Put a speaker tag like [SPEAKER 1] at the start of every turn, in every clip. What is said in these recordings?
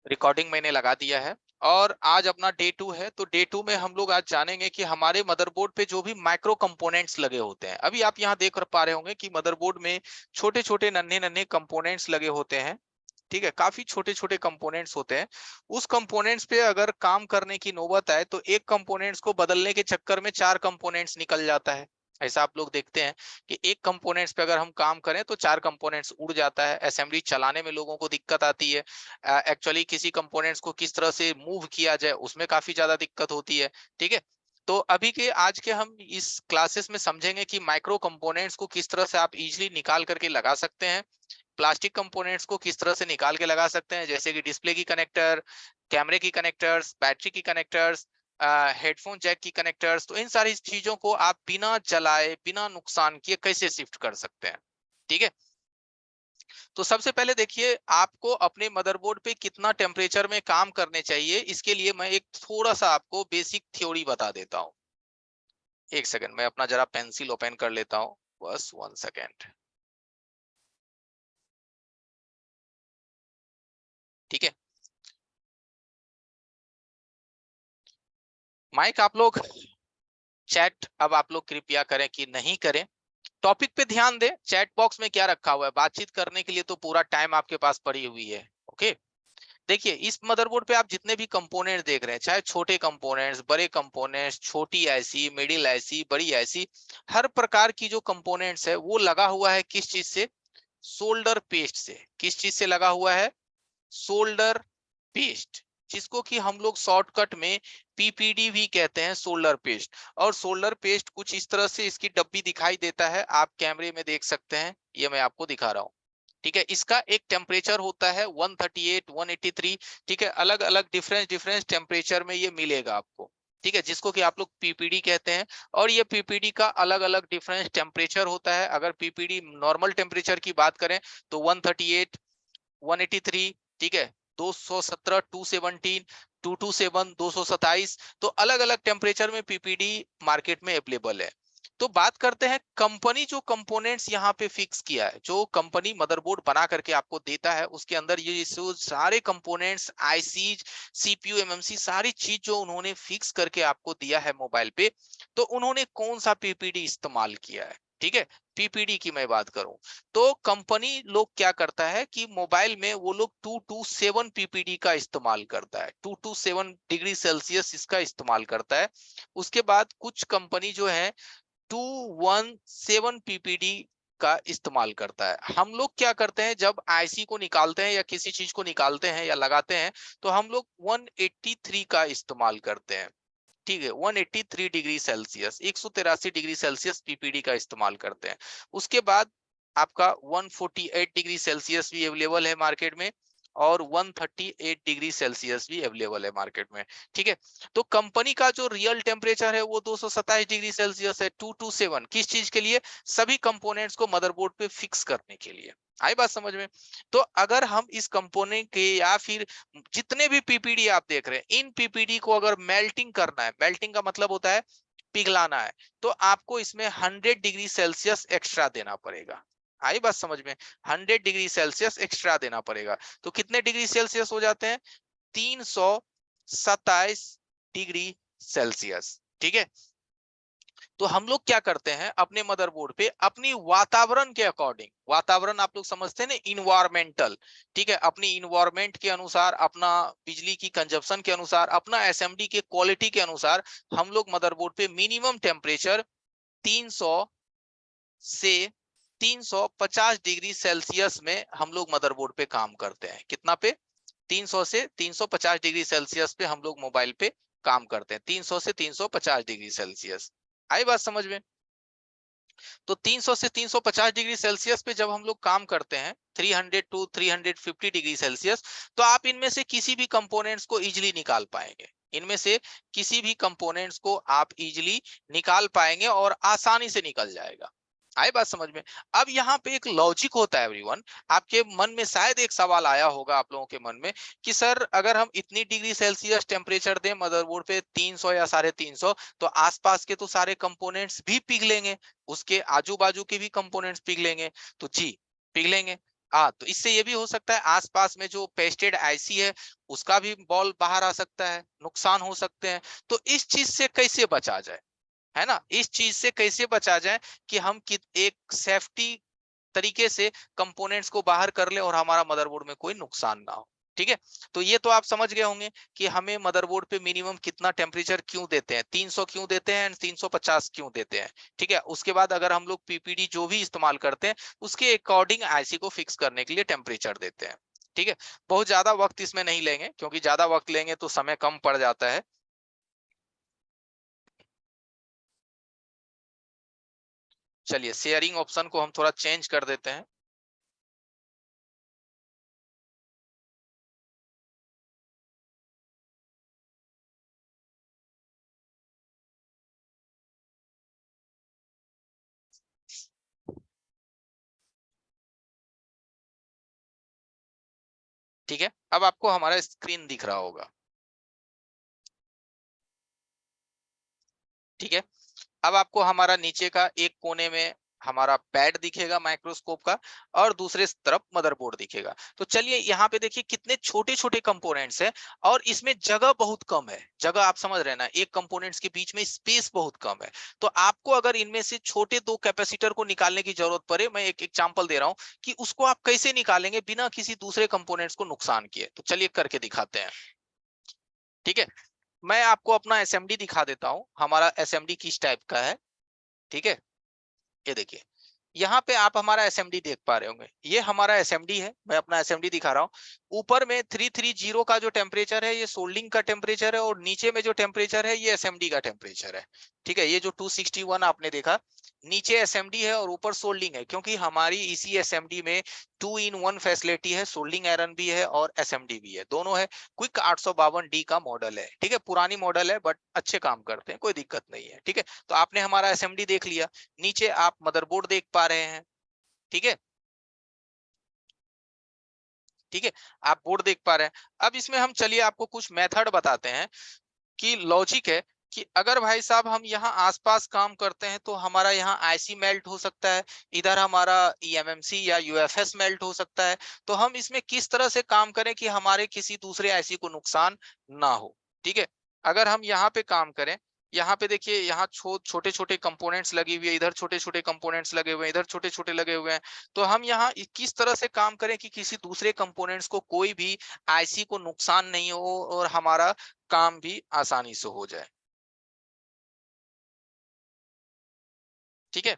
[SPEAKER 1] Recording मैंने लगा दिया है और आज अपना डे 2 है। तो डे 2 में हम लोग आज जानेंगे कि हमारे मदरबोर्ड पे जो भी माइक्रो कंपोनेंट्स लगे होते हैं। अभी आप यहाँ देख पा रहे होंगे कि मदरबोर्ड में छोटे छोटे नन्हे नन्हे कंपोनेंट्स लगे होते हैं। ठीक है, काफी छोटे छोटे कंपोनेंट्स होते हैं। उस कंपोनेंट्स पे अगर काम करने की नौबत आए तो एक कंपोनेंट्स को बदलने के चक्कर में चार कंपोनेंट्स निकल जाता है। ऐसा आप लोग देखते हैं कि एक कंपोनेंट्स पे अगर हम काम करें तो चार कंपोनेंट्स उड़ जाता है। असेंबली चलाने में लोगों को दिक्कत आती है। एक्चुअली किसी कंपोनेंट्स को किस तरह से मूव किया जाए उसमें काफी ज्यादा दिक्कत होती है। ठीक है, तो अभी के आज के हम इस क्लासेस में समझेंगे कि माइक्रो कंपोनेंट्स को किस तरह से आप इजीली निकाल करके लगा सकते हैं। प्लास्टिक कंपोनेंट्स को किस तरह से निकाल के लगा सकते हैं, जैसे कि डिस्प्ले की कनेक्टर, कैमरे की कनेक्टर्स, बैटरी की कनेक्टर्स, हेडफोन जैक की कनेक्टर्स। तो इन सारी चीजों को आप बिना जलाए बिना नुकसान किए कैसे शिफ्ट कर सकते हैं। ठीक है, तो सबसे पहले देखिए आपको अपने मदरबोर्ड पे कितना टेम्परेचर में काम करने चाहिए, इसके लिए मैं एक थोड़ा सा आपको बेसिक थ्योरी बता देता हूँ। एक सेकंड, मैं अपना जरा पेंसिल ओपन कर लेता हूँ, बस 1 सेकंड। ठीक है, माइक आप लोग चैट अब आप लोग कृपया करें कि नहीं करें, टॉपिक पे ध्यान दें। चैट बॉक्स में क्या रखा हुआ है, बातचीत करने के लिए तो पूरा टाइम आपके पास पड़ी हुई है। ओके, देखिए इस मदरबोर्ड पे आप जितने भी कंपोनेंट देख रहे हैं, चाहे छोटे कंपोनेंट्स, बड़े कंपोनेंट्स, छोटी आईसी, मिडिल आईसी, बड़ी आईसी, हर प्रकार की जो कंपोनेंट्स है वो लगा हुआ है किस चीज से? सोल्डर पेस्ट से। किस चीज से लगा हुआ है? सोल्डर पेस्ट, जिसको कि हम लोग शॉर्टकट में पीपीडी भी कहते हैं, सोल्डर पेस्ट। और सोल्डर पेस्ट कुछ इस तरह से इसकी डब्बी दिखाई देता है, आप कैमरे में देख सकते हैं, ये मैं आपको दिखा रहा हूँ। ठीक है, इसका एक टेम्परेचर होता है 138, 183। ठीक है, अलग अलग डिफरेंस डिफरेंस टेम्परेचर में ये मिलेगा आपको। ठीक है, जिसको कि आप लोग पीपीडी कहते हैं। और ये पीपीडी का अलग अलग डिफरेंस टेम्परेचर होता है। अगर पीपीडी नॉर्मल टेम्परेचर की बात करें तो 138, 183, ठीक है, 217, 217, 227, 227। तो अलग अलग टेम्परेचर में पीपीडी मार्केट में अवेलेबल है। तो बात करते हैं कंपनी जो कंपोनेंट्स यहाँ पे फिक्स किया है, जो कंपनी मदरबोर्ड बना करके आपको देता है, उसके अंदर ये सारे कंपोनेंट्स, आईसीज, सीपीयू, एमएमसी, सारी चीज जो उन्होंने फिक्स करके आपको दिया है मोबाइल पे, तो उन्होंने कौन सा पीपीडी इस्तेमाल किया है? ठीक है, पीपीडी की मैं बात करूं तो कंपनी लोग क्या करता है कि मोबाइल में वो लोग 227 पीपीडी का इस्तेमाल करता है, 227 डिग्री सेल्सियस इसका इस्तेमाल करता है। उसके बाद कुछ कंपनी जो है 217 पीपीडी का इस्तेमाल करता है। हम लोग क्या करते हैं, जब आईसी को निकालते हैं या किसी चीज को निकालते हैं या लगाते हैं, तो हम लोग 183 का इस्तेमाल करते हैं। ठीक है, 183 degree Celsius, 183 degree Celsius PPD का इस्तेमाल करते हैं। उसके बाद आपका 148 डिग्री सेल्सियस भी अवेलेबल है मार्केट में, और 138 डिग्री सेल्सियस भी अवेलेबल है मार्केट में। ठीक है, तो कंपनी का जो रियल टेम्परेचर है वो 227 डिग्री सेल्सियस है। 227 किस चीज के लिए? सभी कंपोनेंट्स को मदरबोर्ड पे फिक्स करने के लिए। आई बात समझ में? तो अगर हम इस कंपोनेंट के या फिर जितने भी पीपीडी आप देख रहे हैं, इन पीपीडी को अगर मेल्टिंग करना है, मेल्टिंग का मतलब होता है पिघलाना है, तो आपको इसमें 100 डिग्री सेल्सियस एक्स्ट्रा देना पड़ेगा। आई बात समझ में? 100 डिग्री सेल्सियस एक्स्ट्रा देना पड़ेगा। तो कितने डिग्री सेल्सियस हो जाते हैं? 327 डिग्री सेल्सियस। ठीक है, तो हम लोग क्या करते हैं अपने मदरबोर्ड पे, अपनी वातावरण के अकॉर्डिंग, वातावरण आप लोग समझते हैं ना, इन्वायरमेंटल। ठीक है, अपनी इन्वायरमेंट के अनुसार, अपना बिजली की कंजप्शन के अनुसार, अपना एसएमडी के क्वालिटी के अनुसार, हम लोग मदरबोर्ड पे मिनिमम टेम्परेचर 300 से 350 डिग्री सेल्सियस में हम लोग मदरबोर्ड पे काम करते हैं। कितना पे? 300 से 350 डिग्री सेल्सियस पे हम लोग मोबाइल पे काम करते हैं। 300 से 350 डिग्री सेल्सियस। आई बात समझ में? तो 300 से 350 डिग्री सेल्सियस पे जब हम लोग काम करते हैं, 300 टू 350 डिग्री सेल्सियस, तो आप इनमें से किसी भी कंपोनेंट्स को इजीली निकाल पाएंगे। इनमें से किसी भी कंपोनेंट्स को आप इजीली निकाल पाएंगे और आसानी से निकल जाएगा। आई बात समझ में? अब यहाँ पे एक लॉजिक होता है एवरीवन। आपके मन में शायद एक सवाल आया होगा, आप लोगों के मन में, कि सर अगर हम इतनी डिग्री सेल्सियस टेम्परेचर दें मदरबोर्ड पे, 300 या 350, तो आसपास के तो सारे कंपोनेंट्स भी पिघलेंगे, उसके आजू बाजू के भी कंपोनेंट्स पिघलेंगे। तो जी, पिघलेंगे। तो इससे ये भी हो सकता है आसपास में जो पेस्टेड आईसी है उसका भी बॉल बाहर आ सकता है, नुकसान हो सकते हैं। तो इस चीज से कैसे बचा जाए, है ना, इस चीज से कैसे बचा जाए कि हम एक सेफ्टी तरीके से कंपोनेंट्स को बाहर कर ले और हमारा मदरबोर्ड में कोई नुकसान ना हो। ठीक है, तो ये तो आप समझ गए होंगे कि हमें मदरबोर्ड पे मिनिमम कितना टेम्परेचर क्यों देते हैं, 300 क्यों देते हैं, 350 क्यों देते हैं। ठीक है, उसके बाद अगर हम लोग पीपीडी जो भी इस्तेमाल करते हैं उसके अकॉर्डिंग आईसी को फिक्स करने के लिए टेम्परेचर देते हैं। ठीक है, बहुत ज्यादा वक्त इसमें नहीं लेंगे क्योंकि ज्यादा वक्त लेंगे तो समय कम पड़ जाता है। चलिए शेयरिंग ऑप्शन को हम थोड़ा चेंज कर देते हैं। ठीक है, अब आपको हमारा स्क्रीन दिख रहा होगा। ठीक है, अब आपको हमारा नीचे का एक कोने में हमारा पैड दिखेगा माइक्रोस्कोप का और दूसरे तरफ मदरबोर्ड दिखेगा। तो चलिए यहाँ पे देखिए कितने छोटे छोटे कंपोनेंट्स हैं और इसमें जगह बहुत कम है। जगह आप समझ रहे हैं ना, एक कंपोनेंट्स के बीच में स्पेस बहुत कम है। तो आपको अगर इनमें से छोटे दो कैपेसिटर को निकालने की जरूरत पड़े, मैं एक एग्जांपल दे रहा हूं कि उसको आप कैसे निकालेंगे बिना किसी दूसरे कंपोनेंट्स को नुकसान किए। तो चलिए करके दिखाते हैं। ठीक है, मैं आपको अपना एसएमडी दिखा देता हूं, हमारा एसएमडी किस टाइप का है। ठीक है, ये देखिए यहाँ पे आप हमारा एसएमडी देख पा रहे होंगे, ये हमारा एसएमडी है। मैं अपना एसएमडी दिखा रहा हूँ। ऊपर में 330 का जो टेम्परेचर है ये सोल्डिंग का टेम्परेचर है और नीचे में जो टेम्परेचर है ये एसएमडी का टेम्परेचर है। ठीक है, ये जो 261 आपने देखा, नीचे एसएमडी है और ऊपर सोल्डिंग है, क्योंकि हमारी इसी एसएमडी में 2 in 1 फैसिलिटी है। सोल्डिंग आयरन भी है और एसएमडी भी है, दोनों है। क्विक 852D का मॉडल है। ठीक है, पुरानी मॉडल है बट अच्छे काम करते हैं, कोई दिक्कत नहीं है। ठीक है, तो आपने हमारा एसएमडी देख लिया, नीचे आप मदरबोर्ड देख पा रहे हैं। ठीक है, ठीक है, आप बोर्ड देख पा रहे हैं। अब इसमें हम चलिए आपको कुछ मेथड बताते हैं कि लॉजिक है कि अगर भाई साहब हम यहाँ आसपास काम करते हैं तो हमारा यहाँ आईसी मेल्ट हो सकता है, इधर हमारा ईएमएमसी या यूएफएस मेल्ट हो सकता है। तो हम इसमें किस तरह से काम करें कि हमारे किसी दूसरे आईसी को नुकसान ना हो। ठीक है, अगर हम यहाँ पे काम करें, यहाँ पे देखिए यहाँ छोटे छोटे कंपोनेंट्स लगी हुई है, इधर छोटे छोटे कंपोनेंट्स लगे हुए हैं, इधर छोटे छोटे लगे हुए हैं। तो हम यहाँ किस तरह से काम करें कि किसी दूसरे कंपोनेंट्स को कोई भी आईसी को नुकसान नहीं हो और हमारा काम भी आसानी से हो जाए। ठीक है,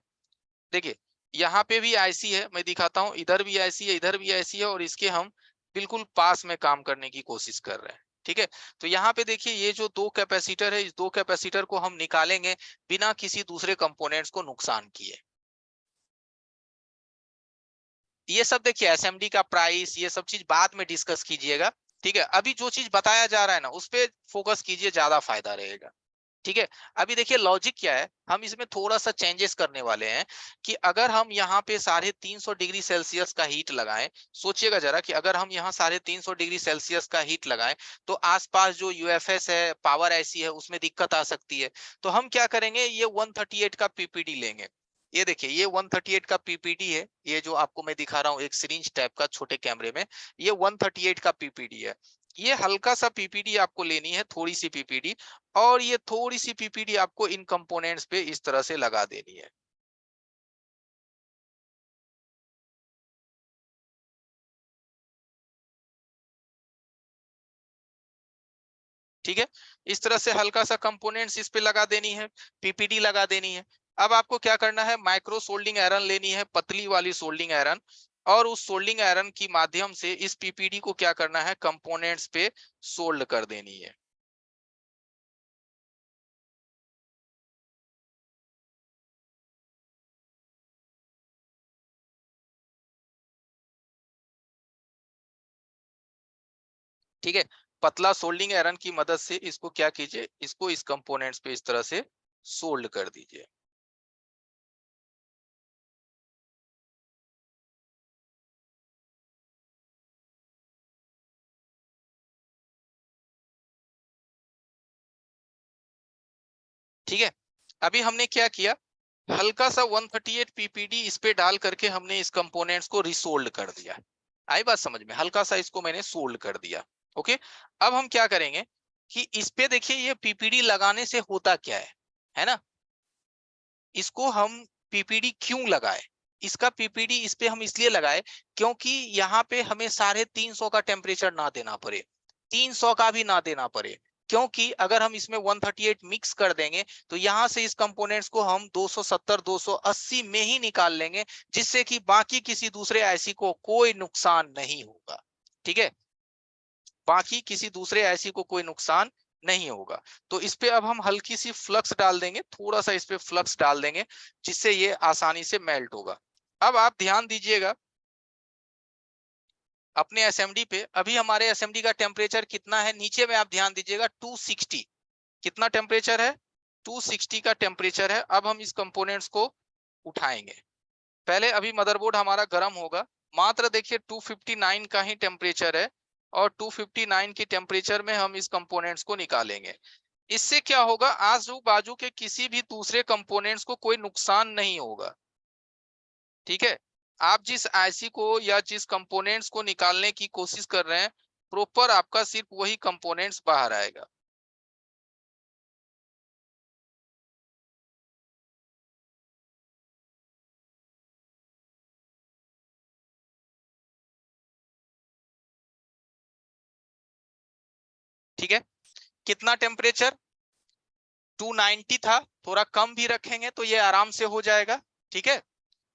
[SPEAKER 1] देखिए यहाँ पे भी आईसी है, मैं दिखाता हूँ, इधर भी आईसी है, इधर भी आईसी है और इसके हम बिल्कुल पास में काम करने की कोशिश कर रहे हैं। ठीक है, तो यहाँ पे देखिए ये जो दो कैपेसिटर है, इस दो कैपेसिटर को हम निकालेंगे बिना किसी दूसरे कंपोनेंट्स को नुकसान किए। ये सब देखिए एसएमडी का प्राइस, ये सब चीज बाद में डिस्कस कीजिएगा। ठीक है, अभी जो चीज बताया जा रहा है ना उस पे फोकस कीजिए, ज्यादा फायदा रहेगा। ठीक है, अभी देखिए लॉजिक क्या है, हम इसमें थोड़ा सा चेंजेस करने वाले हैं कि अगर हम यहाँ पे 350 डिग्री सेल्सियस का हीट लगाएं, सोचिएगा जरा कि अगर हम यहाँ 350 डिग्री सेल्सियस का हीट लगाएं तो आसपास जो यूएफएस है, पावर आईसी है, उसमें दिक्कत आ सकती है। तो हम क्या करेंगे, ये 138 का पीपीडी लेंगे। ये देखिए ये 138 का पीपीडी है, ये जो आपको मैं दिखा रहा हूँ एक सिरिंज टाइप का छोटे कैमरे में, ये 138 का पीपीडी है। ये हल्का सा पीपीडी आपको लेनी है, थोड़ी सी पीपीडी, और ये थोड़ी सी पीपीडी आपको इन कंपोनेंट्स पे इस तरह से लगा देनी है। ठीक है, इस तरह से हल्का सा कंपोनेंट्स इस पे लगा देनी है, पीपीडी लगा देनी है। अब आपको क्या करना है, माइक्रो सोल्डिंग आयरन लेनी है, पतली वाली सोल्डिंग आयरन, और उस सोल्डिंग आयरन की माध्यम से इस पीपीडी को क्या करना है, कंपोनेंट्स पे सोल्ड कर देनी है। ठीक है, पतला सोल्डिंग आयरन की मदद से इसको क्या कीजिए, इसको इस कंपोनेंट्स पे इस तरह से सोल्ड कर दीजिए। ठीक है, अभी हमने क्या किया, हल्का सा 138 पीपीडी इस पे डाल करके हमने इस कंपोनेंट्स को रिसोल्ड कर दिया। आई बात समझ में? हल्का सा इसको मैंने सोल्ड कर दिया। ओके, अब हम क्या करेंगे कि इस पे देखिए ये पीपीडी लगाने से होता क्या है ना? इसको हम पीपीडी क्यों लगाए? इसका पीपीडी इस पे हम इसलिए लगाए क्योंकि यहाँ पे हमें 350 का टेम्परेचर ना देना पड़े, 300 का भी ना देना पड़े। क्योंकि अगर हम इसमें 138 मिक्स कर देंगे तो यहाँ से इस कंपोनेंट्स को हम 270 280 में ही निकाल लेंगे, जिससे कि बाकी किसी दूसरे आईसी को कोई नुकसान नहीं होगा। ठीक है, बाकी किसी दूसरे आईसी को कोई नुकसान नहीं होगा। तो इस पे अब हम हल्की सी फ्लक्स डाल देंगे, थोड़ा सा इस पे फ्लक्स डाल देंगे, जिससे ये आसानी से मेल्ट होगा। अब आप ध्यान दीजिएगा अपने एसएमडी पे, अभी हमारे एसएमडी का टेम्परेचर कितना है, नीचे में आप ध्यान दीजिएगा 260। कितना टेम्परेचर है? 260 का टेम्परेचर है। अब हम इस कंपोनेंट्स को उठाएंगे। पहले अभी मदरबोर्ड हमारा गर्म होगा। मात्र देखिए 259 का ही टेम्परेचर है, और 259 की टेम्परेचर में हम इस कंपोनेंट्स को निकालेंगे। इससे क्या होगा, आजू बाजू के किसी भी दूसरे कंपोनेंट्स को कोई नुकसान नहीं होगा। ठीक है, आप जिस आईसी को या जिस कंपोनेंट्स को निकालने की कोशिश कर रहे हैं, प्रॉपर आपका सिर्फ वही कंपोनेंट्स बाहर आएगा। ठीक है, कितना टेम्परेचर? 290 था, थोड़ा कम भी रखेंगे तो ये आराम से हो जाएगा। ठीक है,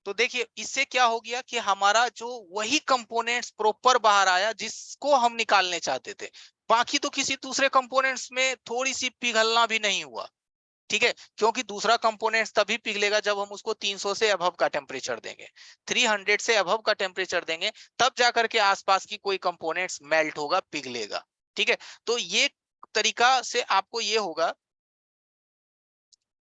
[SPEAKER 1] तो देखिए इससे क्या हो गया कि हमारा जो वही कंपोनेंट्स प्रॉपर बाहर आया जिसको हम निकालने चाहते थे। बाकी तो किसी दूसरे कंपोनेंट्स में थोड़ी सी पिघलना भी नहीं हुआ। ठीक है, क्योंकि दूसरा कंपोनेंट्स तभी पिघलेगा जब हम उसको 300 से अबव का टेम्परेचर देंगे, 300 से अबव का टेम्परेचर देंगे, तब जाकर के आसपास की कोई कंपोनेंट्स मेल्ट होगा, पिघलेगा। ठीक है, तो ये तरीका से आपको ये होगा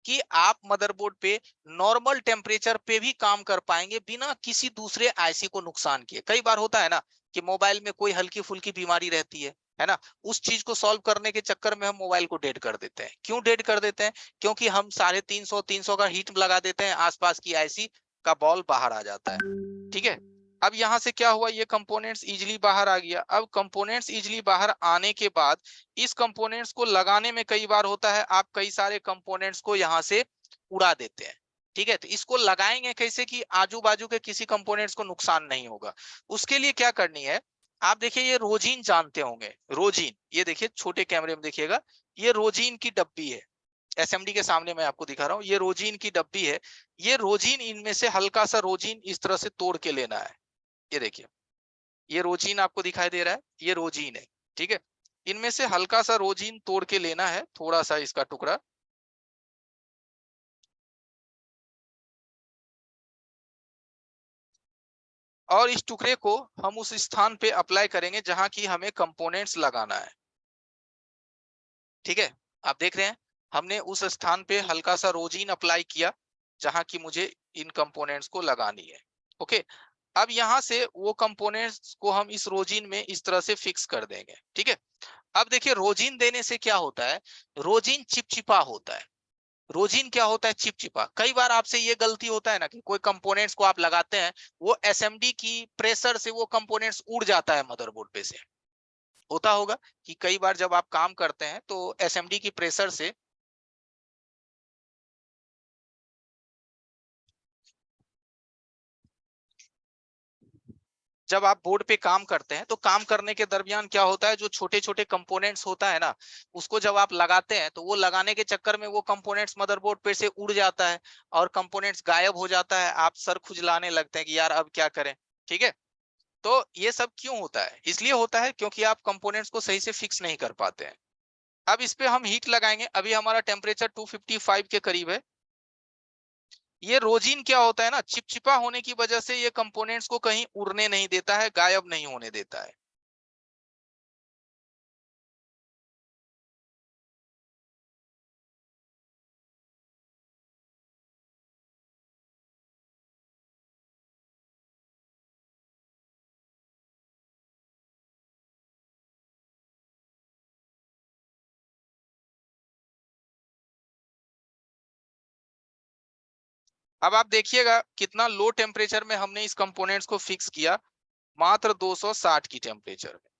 [SPEAKER 1] कि आप मदरबोर्ड पे नॉर्मल टेम्परेचर पे भी काम कर पाएंगे बिना किसी दूसरे आईसी को नुकसान किए। कई बार होता है ना कि मोबाइल में कोई हल्की फुल्की बीमारी रहती है ना? उस चीज को सॉल्व करने के चक्कर में हम मोबाइल को डेड कर देते हैं। क्यों डेड कर देते हैं? क्योंकि हम 350 का हीट लगा देते हैं, आसपास की आईसी का बॉल बाहर आ जाता है। ठीक है, अब यहां से क्या हुआ, ये कंपोनेंट्स इजिली बाहर आ गया। अब कंपोनेंट्स इजिली बाहर आने के बाद इस कंपोनेंट्स को लगाने में कई बार होता है आप कई सारे कंपोनेंट्स को यहां से उड़ा देते हैं। ठीक है, तो इसको लगाएंगे कैसे कि आजू बाजू के किसी कंपोनेंट्स को नुकसान नहीं होगा। उसके लिए क्या करनी है, आप देखिए ये रोजीन जानते होंगे, रोजीन, ये देखिए छोटे कैमरे में देखिएगा, ये रोजीन की डब्बी है। एसएमडी के सामने मैं आपको दिखा रहा हूँ, ये रोजीन की डब्बी है। ये रोजीन, इनमें से हल्का सा रोजीन इस तरह से तोड़ के लेना है। ये देखिए, ये रोजीन आपको दिखाई दे रहा है, ये रोजीन है। ठीक है, इनमें से हल्का सा रोजीन तोड़ के लेना है, थोड़ा सा इसका टुकड़ा। और इस टुकड़े को हम उस स्थान पे अप्लाई करेंगे जहां की हमें कंपोनेंट्स लगाना है। ठीक है, आप देख रहे हैं, हमने उस स्थान पे हल्का सा रोजीन अप्लाई किया जहां की मुझे इन कंपोनेंट्स को लगानी है। ओके, अब यहां से वो कंपोनेंट्स को हम इस रोजीन में इस तरह से फिक्स कर देंगे। ठीक है, अब देखिए रोजीन देने से क्या होता है, रोजीन चिपचिपा होता है। रोजीन क्या होता है, चिपचिपा। कई बार आपसे ये गलती होता है ना कि कोई कंपोनेंट्स को आप लगाते हैं, वो एसएमडी की प्रेशर से वो कंपोनेंट्स उड़ जाता है मदरबोर्ड पे से। होता होगा कि कई बार जब आप काम करते हैं तो एसएमडी की प्रेशर से, जब आप बोर्ड पे काम करते हैं तो काम करने के दरमियान क्या होता है, जो छोटे छोटे कंपोनेंट्स होता है ना, उसको जब आप लगाते हैं तो वो लगाने के चक्कर में वो कंपोनेंट्स मदरबोर्ड पे से उड़ जाता है, और कंपोनेंट्स गायब हो जाता है। आप सर खुजलाने लगते हैं कि यार अब क्या करें। ठीक है, तो ये सब क्यों होता है, इसलिए होता है क्योंकि आप कंपोनेंट्स को सही से फिक्स नहीं कर पाते हैं। अब इस पे हम हीट लगाएंगे, अभी हमारा टेम्परेचर 255 के करीब है। ये रोजीन क्या होता है ना, चिपचिपा होने की वजह से ये कंपोनेंट्स को कहीं उड़ने नहीं देता है, गायब नहीं होने देता है। अब आप देखिएगा कितना लो टेम्परेचर में हमने इस कंपोनेंट्स को फिक्स किया, मात्र 260 की टेम्परेचर में।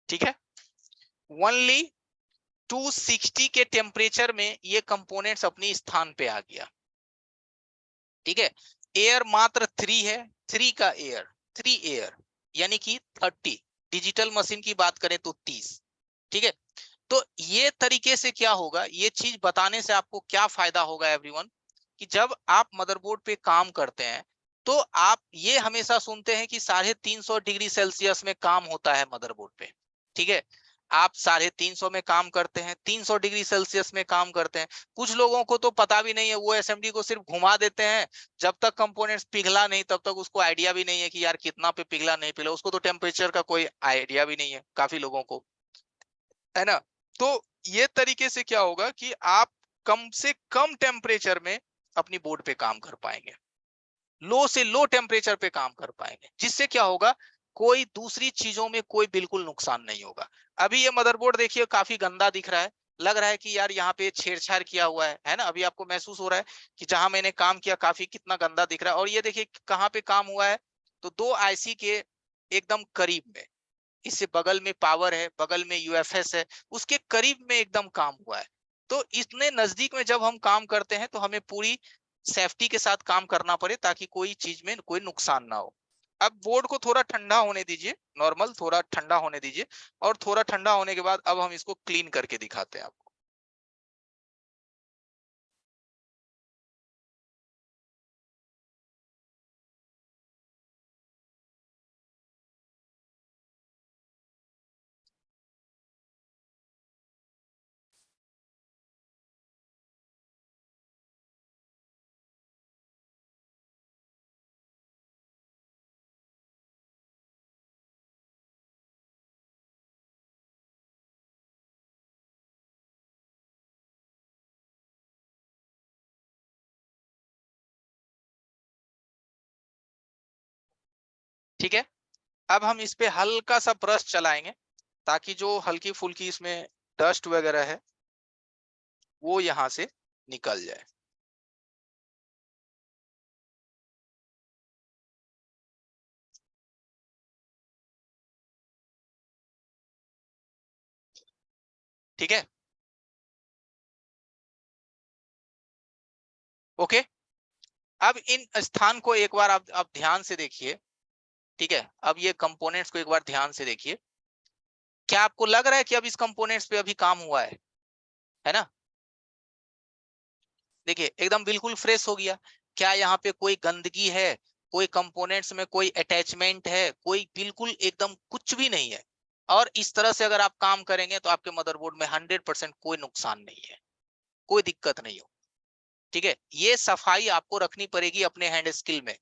[SPEAKER 1] ठीक है, ओनली 260 के टेम्परेचर में ये कंपोनेंट्स अपनी स्थान पे आ गया। ठीक है, एयर मात्र 3 है, 3 का एयर, 3 एयर यानी कि 30, डिजिटल मशीन की बात करें तो 30। ठीक है, तो ये तरीके से क्या होगा, ये चीज बताने से आपको क्या फायदा होगा एवरीवन, कि जब आप मदरबोर्ड पे काम करते हैं तो आप ये हमेशा सुनते हैं कि 350 डिग्री सेल्सियस में काम होता है मदरबोर्ड पे। ठीक है, आप 350 में काम करते हैं, 300 डिग्री सेल्सियस में काम करते हैं। कुछ लोगों को तो पता भी नहीं है, वो एसएमडी को सिर्फ घुमा देते हैं, जब तक कंपोनेंट्स पिघला नहीं तब तक उसको आइडिया भी नहीं है कि यार कितना पे पिघला नहीं पिघला, उसको तो टेम्परेचर का कोई आइडिया भी नहीं है काफी लोगों को, है ना। तो ये तरीके से क्या होगा कि आप कम से कम टेम्परेचर में अपनी बोर्ड पे काम कर पाएंगे, लो से लो टेम्परेचर पे काम कर पाएंगे, जिससे क्या होगा, कोई दूसरी चीजों में कोई बिल्कुल नुकसान नहीं होगा। अभी ये मदरबोर्ड देखिए काफी गंदा दिख रहा है, लग रहा है कि यार यहाँ पे छेड़छाड़ किया हुआ है ना। अभी आपको महसूस हो रहा है कि जहां मैंने काम किया काफी कितना गंदा दिख रहा है। और ये देखिए कहाँ पे काम हुआ है, तो 2 आईसी के एकदम करीब में, इससे बगल में पावर है, बगल में यूएफएस है, उसके करीब में एकदम काम हुआ है। तो इतने नजदीक में जब हम काम करते हैं तो हमें पूरी सेफ्टी के साथ काम करना पड़े ताकि कोई चीज में कोई नुकसान ना हो। अब बोर्ड को थोड़ा ठंडा होने दीजिए, नॉर्मल थोड़ा ठंडा होने दीजिए, और थोड़ा ठंडा होने के बाद अब हम इसको क्लीन करके दिखाते हैं आपको। ठीक है, अब हम इस पे हल्का सा ब्रश चलाएंगे ताकि जो हल्की फुल्की इसमें डस्ट वगैरह है वो यहाँ से निकल जाए। ठीक है, ओके। अब इन स्थान को एक बार आप ध्यान से देखिए। ठीक है, अब ये कंपोनेंट्स को एक बार ध्यान से देखिए। क्या आपको लग रहा है कि अब इस कंपोनेंट्स पे अभी काम हुआ है ना। देखिए एकदम बिल्कुल फ्रेश हो गया। क्या यहाँ पे कोई गंदगी है, कोई कंपोनेंट्स में कोई अटैचमेंट है, कोई बिल्कुल एकदम कुछ भी नहीं है। और इस तरह से अगर आप काम करेंगे तो आपके मदरबोर्ड में 100% कोई नुकसान नहीं है, कोई दिक्कत नहीं हो। ठीक है, ये सफाई आपको रखनी पड़ेगी अपने हैंड स्किल में,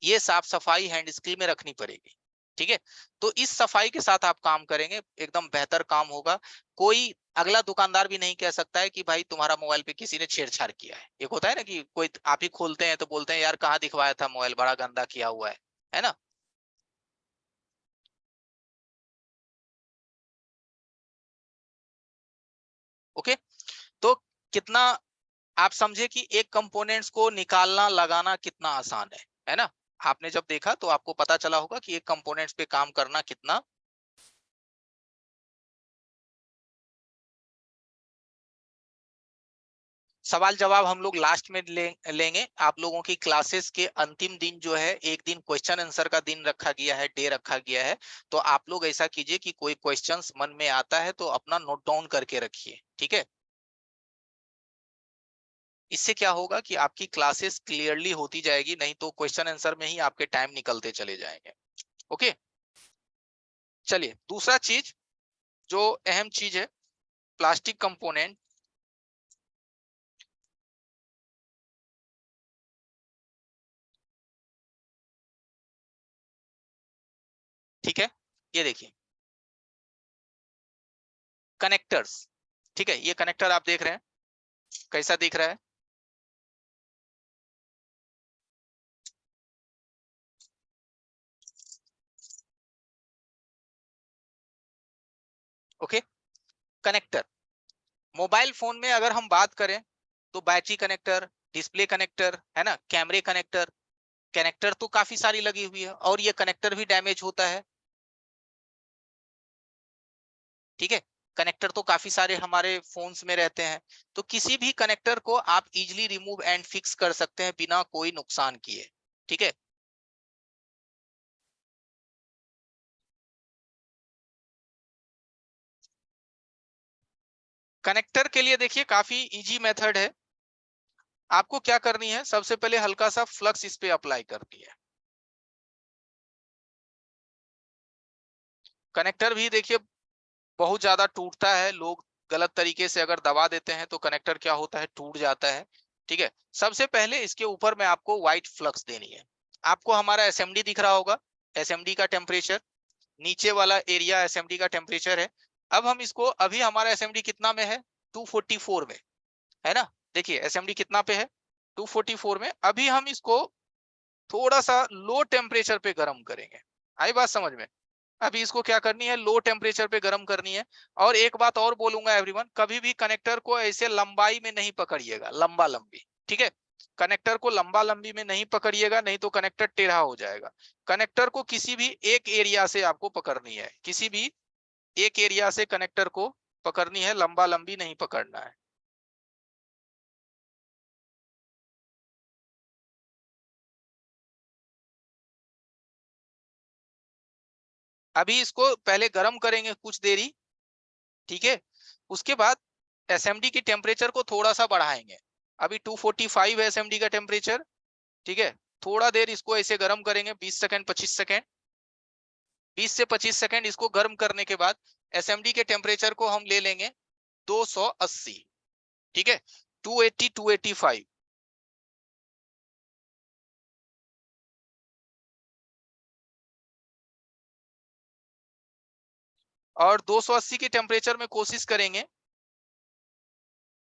[SPEAKER 1] ये साफ सफाई हैंड स्किल में रखनी पड़ेगी। ठीक है, तो इस सफाई के साथ आप काम करेंगे एकदम बेहतर काम होगा। कोई अगला दुकानदार भी नहीं कह सकता है कि भाई तुम्हारा मोबाइल पे किसी ने छेड़छाड़ किया है। एक होता है ना कि कोई आप ही खोलते हैं तो बोलते हैं यार कहाँ दिखवाया था मोबाइल, बड़ा गंदा किया हुआ है ना। ओके, तो कितना आप समझे कि एक कंपोनेंट्स को निकालना लगाना कितना आसान है ना। आपने जब देखा तो आपको पता चला होगा कि एक कंपोनेंट्स पे काम करना कितना। सवाल जवाब हम लोग लास्ट में लेंगे। आप लोगों की क्लासेस के अंतिम दिन जो है, एक दिन क्वेश्चन आंसर का दिन रखा गया है, डे रखा गया है। तो आप लोग ऐसा कीजिए कि कोई क्वेश्चंस मन में आता है तो अपना नोट डाउन करके रखिए। ठीक है, इससे क्या होगा कि आपकी क्लासेस क्लियरली होती जाएगी, नहीं तो क्वेश्चन आंसर में ही आपके टाइम निकलते चले जाएंगे। ओके, चलिए दूसरा चीज जो अहम चीज है, प्लास्टिक कंपोनेंट। ठीक है, ये देखिए कनेक्टर्स। ठीक है, ये कनेक्टर आप देख रहे हैं कैसा दिख रहा है। ओके, कनेक्टर मोबाइल फोन में अगर हम बात करें तो बैटरी कनेक्टर, डिस्प्ले कनेक्टर, है ना, कैमरे कनेक्टर, कनेक्टर तो काफी सारी लगी हुई है और ये कनेक्टर भी डैमेज होता है। ठीक है, कनेक्टर तो काफी सारे हमारे फोन्स में रहते हैं, तो किसी भी कनेक्टर को आप इजीली रिमूव एंड फिक्स कर सकते हैं बिना कोई नुकसान किए। ठीक है, कनेक्टर के लिए देखिए काफी इजी मेथड है। आपको क्या करनी है, सबसे पहले हल्का सा फ्लक्स इस पे अप्लाई करनी है। कनेक्टर भी देखिए बहुत ज्यादा टूटता है, लोग गलत तरीके से अगर दबा देते हैं तो कनेक्टर क्या होता है, टूट जाता है। ठीक है, सबसे पहले इसके ऊपर में आपको व्हाइट फ्लक्स देनी है। आपको हमारा एसएमडी दिख रहा होगा, एसएमडी का टेम्परेचर, नीचे वाला एरिया एसएमडी का टेम्परेचर है। अब हम इसको, अभी हमारा एसएमडी कितना में है, 244 में, है ना। देखिए एसएमडी कितना पे है, 244 में। अभी हम इसको थोड़ा सा लो टेम्परेचर पे गर्म करेंगे। आई बात समझ में। अभी इसको क्या करनी है, लो टेम्परेचर पे गर्म करनी है। और एक बात और बोलूंगा एवरीवन, कभी भी कनेक्टर को ऐसे लंबाई में नहीं पकड़िएगा, लंबा लंबी। ठीक है, कनेक्टर को लंबा लंबी में नहीं पकड़िएगा, नहीं तो कनेक्टर टेढ़ा हो जाएगा। कनेक्टर को किसी भी एक एरिया से आपको पकड़नी है, किसी भी एक एरिया से कनेक्टर को पकड़नी है, लंबा लंबी नहीं पकड़ना है। अभी इसको पहले गर्म करेंगे कुछ देरी। ठीक है, उसके बाद एसएमडी की टेम्परेचर को थोड़ा सा बढ़ाएंगे। अभी 245 है एसएमडी का टेम्परेचर। ठीक है, थोड़ा देर इसको ऐसे गर्म करेंगे, 20 सेकंड 25 सेकंड, 20 से 25 सेकंड इसको गर्म करने के बाद एसएमडी के टेम्परेचर को हम ले लेंगे 280। ठीक है, 280 285। और 280 के टेम्परेचर में कोशिश करेंगे,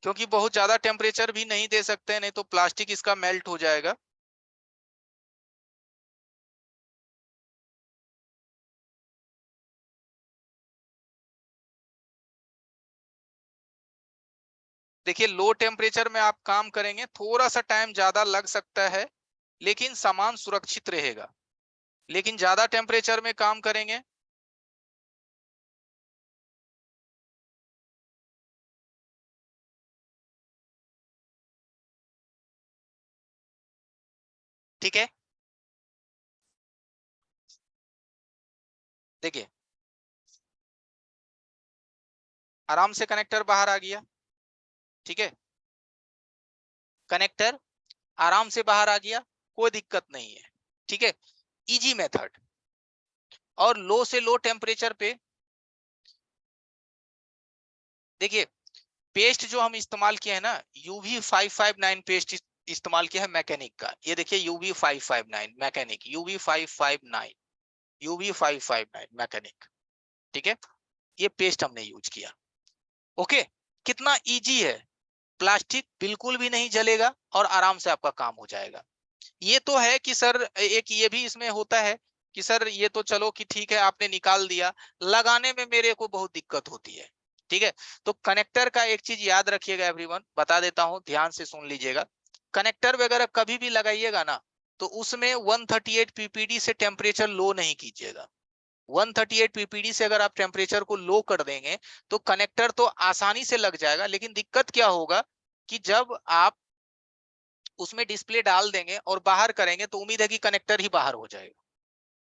[SPEAKER 1] क्योंकि बहुत ज्यादा टेम्परेचर भी नहीं दे सकते हैं, नहीं तो प्लास्टिक इसका मेल्ट हो जाएगा। देखिए लो टेम्परेचर में आप काम करेंगे, थोड़ा सा टाइम ज्यादा लग सकता है, लेकिन सामान सुरक्षित रहेगा। लेकिन ज्यादा टेम्परेचर में काम करेंगे। ठीक है, देखिए आराम से कनेक्टर बाहर आ गया। ठीक है, कनेक्टर आराम से बाहर आ गया, कोई दिक्कत नहीं है। ठीक है, इजी मेथड। और लो से लो टेम्परेचर पे देखिए, पेस्ट जो हम इस्तेमाल किए हैं ना, यूवी 559 पेस्ट इस्तेमाल किया है मैकेनिक का। ये देखिए UV 559 mechanic, UV 559, UV 559 mechanic. ठीक है, ये पेस्ट हमने यूज किया। ओके, कितना इजी है, प्लास्टिक बिल्कुल भी नहीं जलेगा और आराम से आपका काम हो जाएगा। ये तो है कि सर एक ये भी इसमें होता है कि सर ये तो चलो कि ठीक है आपने निकाल दिया, लगाने में मेरे को बहुत दिक्कत होती है। ठीक है, तो कनेक्टर का एक चीज याद रखिएगा एवरीवन, बता देता हूं, ध्यान से सुन लीजिएगा। कनेक्टर वगैरह कभी भी लगाइएगा ना, तो उसमें 138 पीपीडी से टेम्परेचर लो नहीं कीजिएगा। 138 पीपीडी से अगर आप टेम्परेचर को लो कर देंगे तो कनेक्टर तो आसानी से लग जाएगा, लेकिन दिक्कत क्या होगा कि जब आप उसमें डिस्प्ले डाल देंगे और बाहर करेंगे तो उम्मीद है कि कनेक्टर ही बाहर हो जाएगा,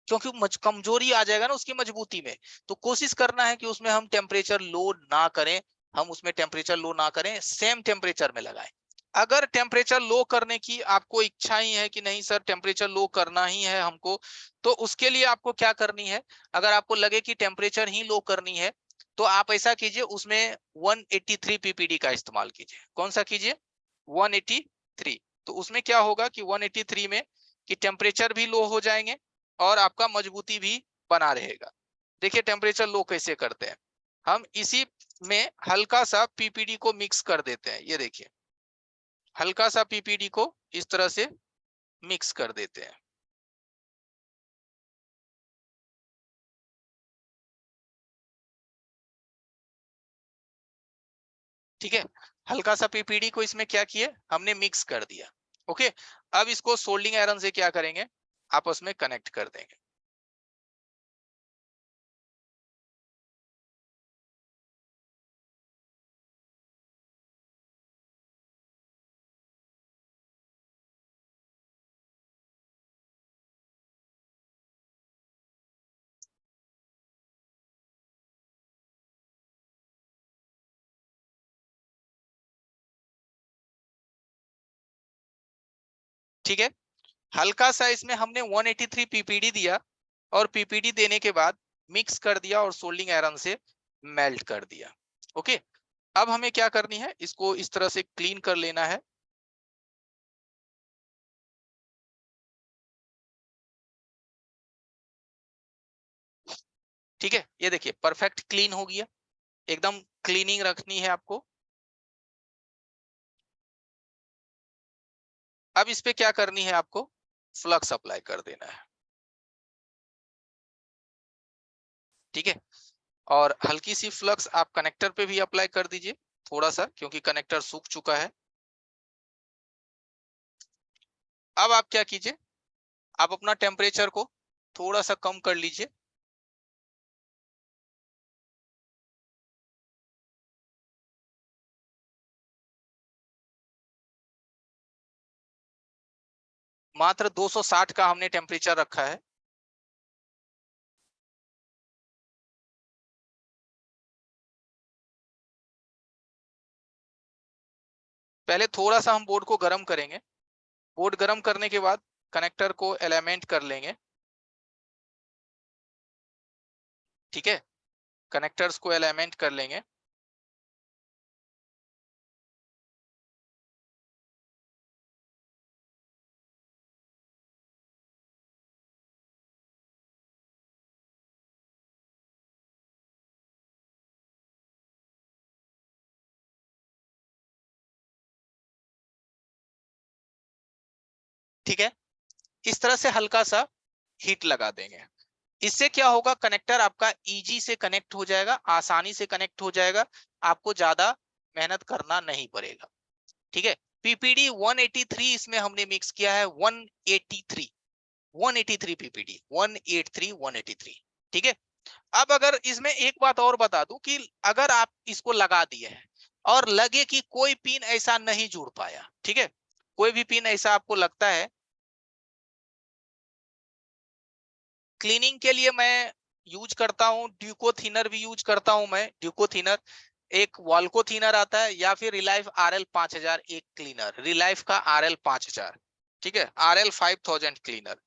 [SPEAKER 1] क्योंकि कमजोरी आ जाएगा ना उसकी मजबूती में। तो कोशिश करना है कि उसमें हम टेम्परेचर लो ना करें, हम उसमें टेम्परेचर लो ना करें, सेम टेम्परेचर में लगाएं। अगर टेम्परेचर लो करने की आपको इच्छा ही है कि नहीं सर टेम्परेचर लो करना ही है हमको, तो उसके लिए आपको क्या करनी है, अगर आपको लगे कि टेम्परेचर ही लो करनी है, तो आप ऐसा कीजिए, उसमें 183 पीपीडी का इस्तेमाल कीजिए। कौन सा कीजिए, 183। तो उसमें क्या होगा कि 183 में कि टेम्परेचर भी लो हो जाएंगे और आपका मजबूती भी बना रहेगा। देखिए टेम्परेचर लो कैसे करते हैं, हम इसी में हल्का सा पीपीडी को मिक्स कर देते हैं। ये देखिए हल्का सा पीपीडी को इस तरह से मिक्स कर देते हैं। ठीक है, हल्का सा पीपीडी को इसमें क्या किए हमने मिक्स कर दिया। ओके, अब इसको सोल्डिंग आयरन से क्या करेंगे, आपस में कनेक्ट कर देंगे। ठीक है, हल्का सा इसमें हमने 183 पीपीडी दिया और पीपीडी देने के बाद मिक्स कर दिया और सोल्डिंग आयरन से मेल्ट कर दिया। ओके, अब हमें क्या करनी है, इसको इस तरह से क्लीन कर लेना है। ठीक है, ये देखिए परफेक्ट क्लीन हो गया, एकदम क्लीनिंग रखनी है आपको। अब इस पे क्या करनी है आपको, फ्लक्स अप्लाई कर देना है। ठीक है, और हल्की सी फ्लक्स आप कनेक्टर पे भी अप्लाई कर दीजिए थोड़ा सा, क्योंकि कनेक्टर सूख चुका है। अब आप क्या कीजिए, आप अपना टेम्परेचर को थोड़ा सा कम कर लीजिए। मात्र 260 का हमने टेम्परेचर रखा है। पहले थोड़ा सा हम बोर्ड को गर्म करेंगे, बोर्ड गर्म करने के बाद कनेक्टर को एलिमेंट कर लेंगे। ठीक है, कनेक्टर्स को एलिमेंट कर लेंगे। ठीक है, इस तरह से हल्का सा हीट लगा देंगे। इससे क्या होगा, कनेक्टर आपका इजी से कनेक्ट हो जाएगा, आसानी से कनेक्ट हो जाएगा, आपको ज्यादा मेहनत करना नहीं पड़ेगा। ठीक है, पीपीडी 183 इसमें हमने मिक्स किया है, 183 183 पीपीडी 183 183। ठीक है, अब अगर इसमें एक बात और बता दूं कि अगर आप इसको लगा दिए हैं और लगे कि कोई पिन ऐसा नहीं जुड़ पाया, ठीक है, कोई भी पिन ऐसा आपको लगता है, क्लीनिंग के लिए मैं यूज करता हूँ ड्यूको थिनर भी यूज करता हूँ मैं, ड्यूको थिनर, एक वॉल्को थिनर आता है, या फिर रिलाइफ RL 5000 एक क्लीनर, रिलाइफ का RL 5000। ठीक है, RL 5000 क्लीनर।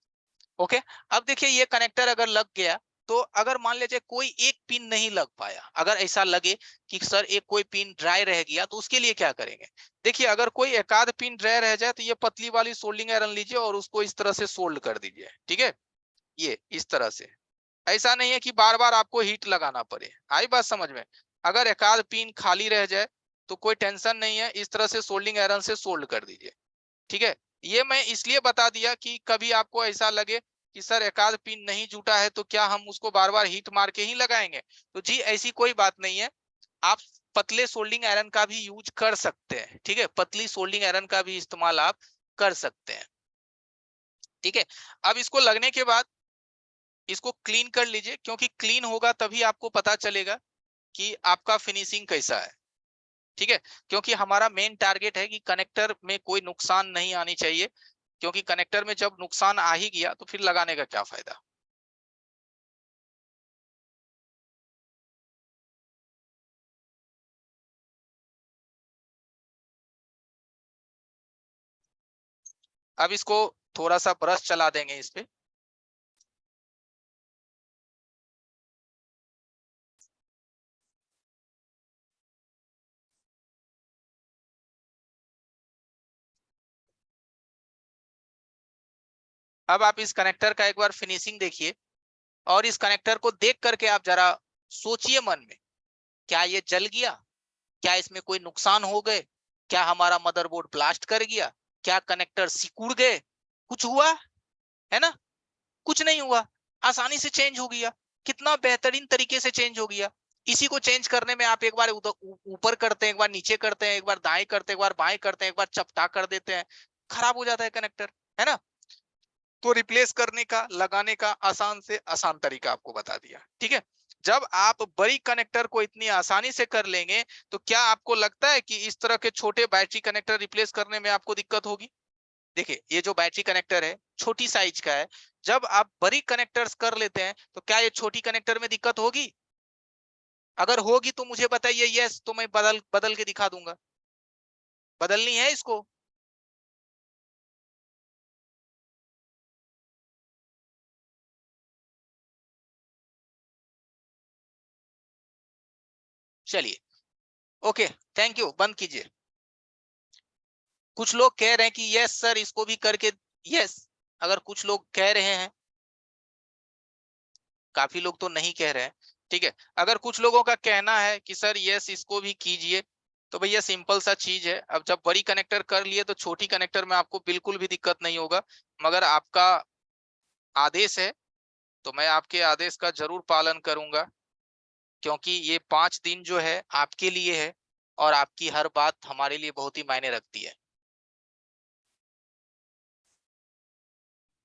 [SPEAKER 1] ओके, अब देखिए ये कनेक्टर अगर लग गया, तो अगर मान लीजिए कोई एक पिन नहीं लग पाया, अगर ऐसा लगे कि सर एक कोई पिन ड्राई रह गया, तो उसके लिए क्या करेंगे। देखिए अगर कोई एक आध पिन ड्राई रह जाए, तो ये पतली वाली सोल्डिंग आयरन लीजिए और उसको इस तरह से सोल्ड कर दीजिए। ठीक है, ये इस तरह से, ऐसा नहीं है कि बार बार आपको हीट लगाना पड़े। आई बात समझ में, अगर एक आध पिन खाली रह जाए तो कोई टेंशन नहीं है, इस तरह से सोल्डिंग आयरन से सोल्ड कर दीजिए। ठीक है, ये मैं इसलिए बता दिया कि कभी आपको ऐसा लगे कि सर एक आध पिन नहीं जुटा है, तो क्या हम उसको बार बार हीट मार के ही लगाएंगे, तो जी ऐसी कोई बात नहीं है। आप पतले सोल्डिंग आयरन का भी यूज कर सकते हैं। ठीक है, पतली सोल्डिंग आयरन का भी इस्तेमाल आप कर सकते हैं। ठीक है, अब इसको लगने के बाद इसको क्लीन कर लीजिए, क्योंकि क्लीन होगा तभी आपको पता चलेगा कि आपका फिनिशिंग कैसा है। ठीक है, क्योंकि हमारा मेन टारगेट है कि कनेक्टर में कोई नुकसान नहीं आनी चाहिए, क्योंकि कनेक्टर में जब नुकसान आ ही गया तो फिर लगाने का क्या फायदा। अब इसको थोड़ा सा ब्रश चला देंगे इस पे। अब आप इस कनेक्टर का एक बार फिनिशिंग देखिए, और इस कनेक्टर को देख करके आप जरा सोचिए मन में, क्या ये जल गया, क्या इसमें कोई नुकसान हो गए, क्या हमारा मदरबोर्ड ब्लास्ट कर गया, क्या कनेक्टर सिकुड़ गए, कुछ हुआ है ना। कुछ नहीं हुआ, आसानी से चेंज हो गया, कितना बेहतरीन तरीके से चेंज हो गया। इसी को चेंज करने में आप एक बार ऊपर करते हैं, एक बार नीचे करते हैं, एक बार दाएं करते हैं, एक बार बाएं करते हैं, एक बार चपटा कर देते हैं, खराब हो जाता है कनेक्टर, है ना। तो रिप्लेस करने का, लगाने का आसान से आसान तरीका आपको बता दिया, ठीक है। जब आप बड़ी कनेक्टर को इतनी आसानी से कर लेंगे, तो क्या आपको लगता है कि इस तरह के छोटे बैटरी कनेक्टर रिप्लेस करने में आपको दिक्कत होगी? देखिए, ये जो बैटरी कनेक्टर है छोटी साइज का है, जब आप बड़ी कनेक्टर्स कर लेते हैं तो क्या ये छोटी कनेक्टर में दिक्कत होगी? अगर होगी तो मुझे बताइए यस, तो मैं बदल बदल के दिखा दूंगा। बदलनी है इसको? चलिए, ओके, थैंक यू, बंद कीजिए। कुछ लोग कह रहे हैं कि यस सर इसको भी करके, यस। अगर कुछ लोग कह रहे हैं, काफी लोग तो नहीं कह रहे हैं, ठीक है। अगर कुछ लोगों का कहना है कि सर यस इसको भी कीजिए, तो भैया सिंपल सा चीज है, अब जब बड़ी कनेक्टर कर लिए तो छोटी कनेक्टर में आपको बिल्कुल भी दिक्कत नहीं होगा। मगर आपका आदेश है, तो मैं आपके आदेश का जरूर पालन करूंगा, क्योंकि ये 5 दिन जो है आपके लिए है, और आपकी हर बात हमारे लिए बहुत ही मायने रखती है,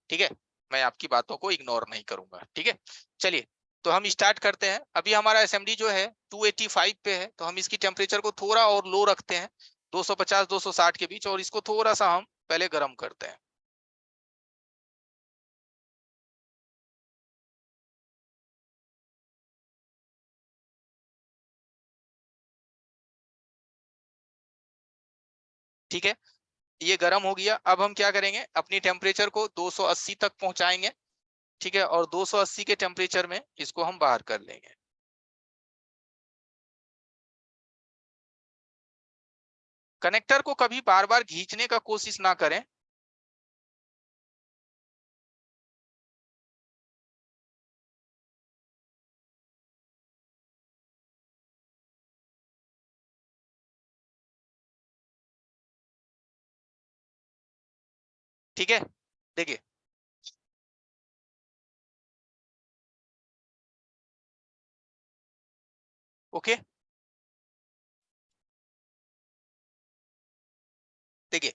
[SPEAKER 1] ठीक है। मैं आपकी बातों को इग्नोर नहीं करूंगा, ठीक है। चलिए, तो हम स्टार्ट करते हैं। अभी हमारा एसएमडी जो है 285 पे है, तो हम इसकी टेम्परेचर को थोड़ा और लो रखते हैं, 250 260 के बीच, और इसको थोड़ा सा हम पहले गर्म करते हैं। ठीक है, ये गर्म हो गया। अब हम क्या करेंगे, अपनी टेम्परेचर को 280 तक पहुंचाएंगे, ठीक है, और 280 के टेम्परेचर में इसको हम बाहर कर लेंगे। कनेक्टर को कभी बार बार खींचने का कोशिश ना करें। ठीक है, देखिए, ओके, देखिए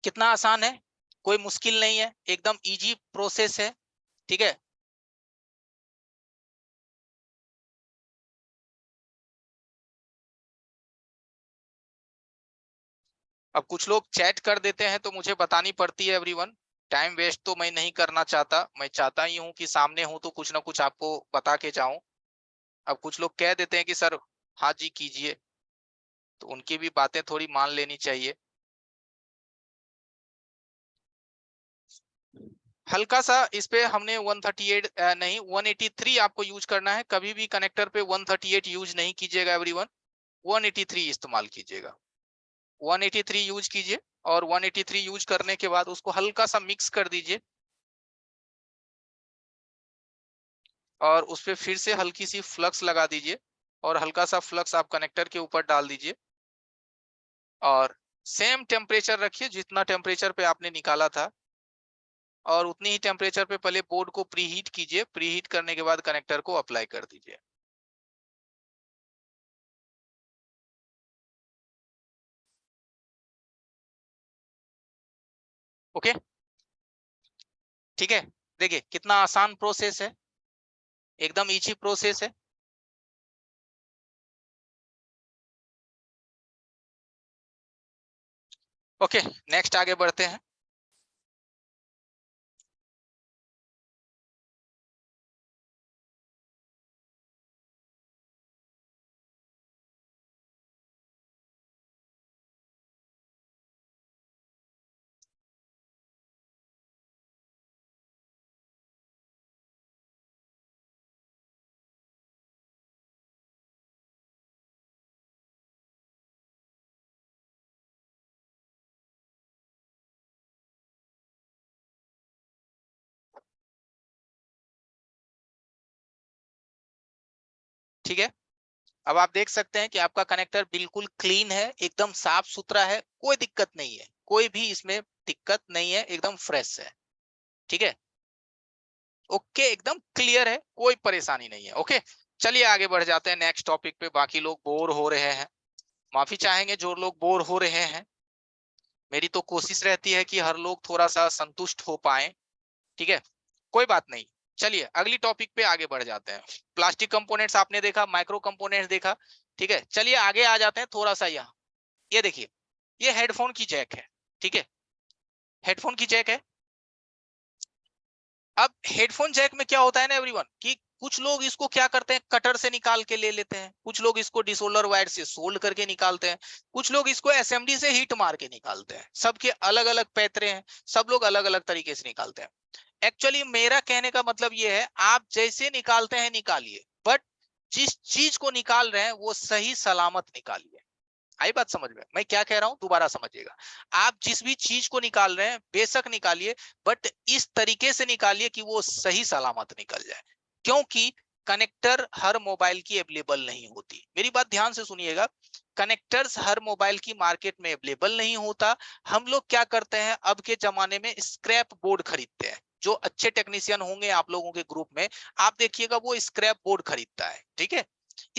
[SPEAKER 1] कितना आसान है, कोई मुश्किल नहीं है, एकदम इजी प्रोसेस है, ठीक है। अब कुछ लोग चैट कर देते हैं तो मुझे बतानी पड़ती है एवरीवन, टाइम वेस्ट तो मैं नहीं करना चाहता, मैं चाहता ही हूँ कि सामने हूं तो कुछ ना कुछ आपको बता के जाऊं। अब कुछ लोग कह देते हैं कि सर हाँ जी कीजिए, तो उनकी भी बातें थोड़ी मान लेनी चाहिए। हल्का सा इस पे हमने 138 नहीं 183 आपको यूज करना है, कभी भी कनेक्टर पे 138 यूज नहीं कीजिएगा एवरीवन, 183 इस्तेमाल कीजिएगा। 183 यूज कीजिए, और 183 यूज करने के बाद उसको हल्का सा मिक्स कर दीजिए, और उस पे फिर से हल्की सी फ्लक्स लगा दीजिए, और हल्का सा फ्लक्स आप कनेक्टर के ऊपर डाल दीजिए, और सेम टेम्परेचर रखिए जितना टेम्परेचर पे आपने निकाला था, और उतनी ही टेम्परेचर पे पहले बोर्ड को प्रीहीट कीजिए, प्रीहीट करने के बाद कनेक्टर को अप्लाई कर दीजिए। ओके, ठीक है, देखिए कितना आसान प्रोसेस है, एकदम इजी प्रोसेस है। ओके, नेक्स्ट आगे बढ़ते हैं। ठीक है, अब आप देख सकते हैं कि आपका कनेक्टर बिल्कुल क्लीन है, एकदम साफ सुथरा है, कोई दिक्कत नहीं है, कोई भी इसमें दिक्कत नहीं है, एकदम फ्रेश है, ठीक है। ओके, एकदम क्लियर है, कोई परेशानी नहीं है, ओके। चलिए आगे बढ़ जाते हैं नेक्स्ट टॉपिक पे। बाकी लोग बोर हो रहे हैं, माफी चाहेंगे जो लोग बोर हो रहे हैं। मेरी तो कोशिश रहती है कि हर लोग थोड़ा सा संतुष्ट हो पाए, ठीक है, कोई बात नहीं। चलिए अगली टॉपिक पे आगे बढ़ जाते हैं। प्लास्टिक कंपोनेंट्स आपने देखा, माइक्रो कंपोनेंट्स देखा, ठीक है। चलिए आगे आ जाते हैं थोड़ा सा। यहाँ ये देखिए, ये हेडफोन की जैक है, ठीक है, हेडफोन की जैक है। अब हेडफोन जैक में क्या होता है ना एवरीवन, कि कुछ लोग इसको क्या करते हैं, कटर से निकाल के ले लेते हैं, कुछ लोग इसको डिसोल्डर वायर से सोल्ड करके निकालते हैं, कुछ लोग इसको एसएमडी से हीट मार के निकालते हैं। सबके अलग अलग पैतरे हैं, सब लोग अलग अलग तरीके से निकालते हैं। एक्चुअली मेरा कहने का मतलब ये है, आप जैसे निकालते हैं निकालिए, बट जिस चीज को निकाल रहे हैं वो सही सलामत निकालिए। आई बात समझ में? मैं क्या कह रहा हूं दोबारा समझिएगा। आप जिस भी चीज को निकाल रहे हैं बेशक निकालिए, बट इस तरीके से निकालिए कि वो सही सलामत निकल जाए। क्योंकि कनेक्टर हर मोबाइल की अवेलेबल नहीं होती। मेरी बात ध्यान से सुनिएगा, कनेक्टर्स हर मोबाइल की मार्केट में अवेलेबल नहीं होता। हम लोग क्या करते हैं, अब के जमाने में स्क्रैप बोर्ड खरीदते हैं। जो अच्छे टेक्नीशियन होंगे आप लोगों के ग्रुप में, आप देखिएगा वो स्क्रैप बोर्ड खरीदता है, ठीक है।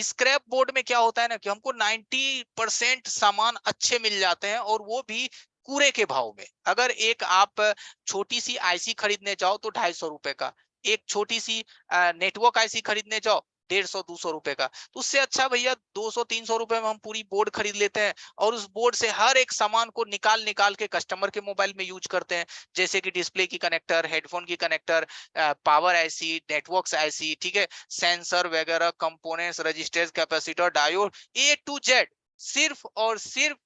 [SPEAKER 1] स्क्रैप बोर्ड में क्या होता है ना, कि हमको 90% सामान अच्छे मिल जाते हैं, और वो भी कूड़े के भाव में। अगर एक आप छोटी सी आईसी खरीदने जाओ तो 250 रुपए का, एक छोटी सी नेटवर्क आईसी खरीदने जाओ 150-200 रुपए का। तो उससे अच्छा भैया 200-300 रुपए में हम पूरी बोर्ड खरीद लेते हैं, और उस बोर्ड से हर एक सामान को निकाल निकाल के कस्टमर के मोबाइल में यूज करते हैं। जैसे कि डिस्प्ले की कनेक्टर, हेडफोन की connector, power IC, network IC, ठीक है, सेंसर वगैरह, components, registers, capacitor, diode, A to Z, सिर्फ और सिर्फ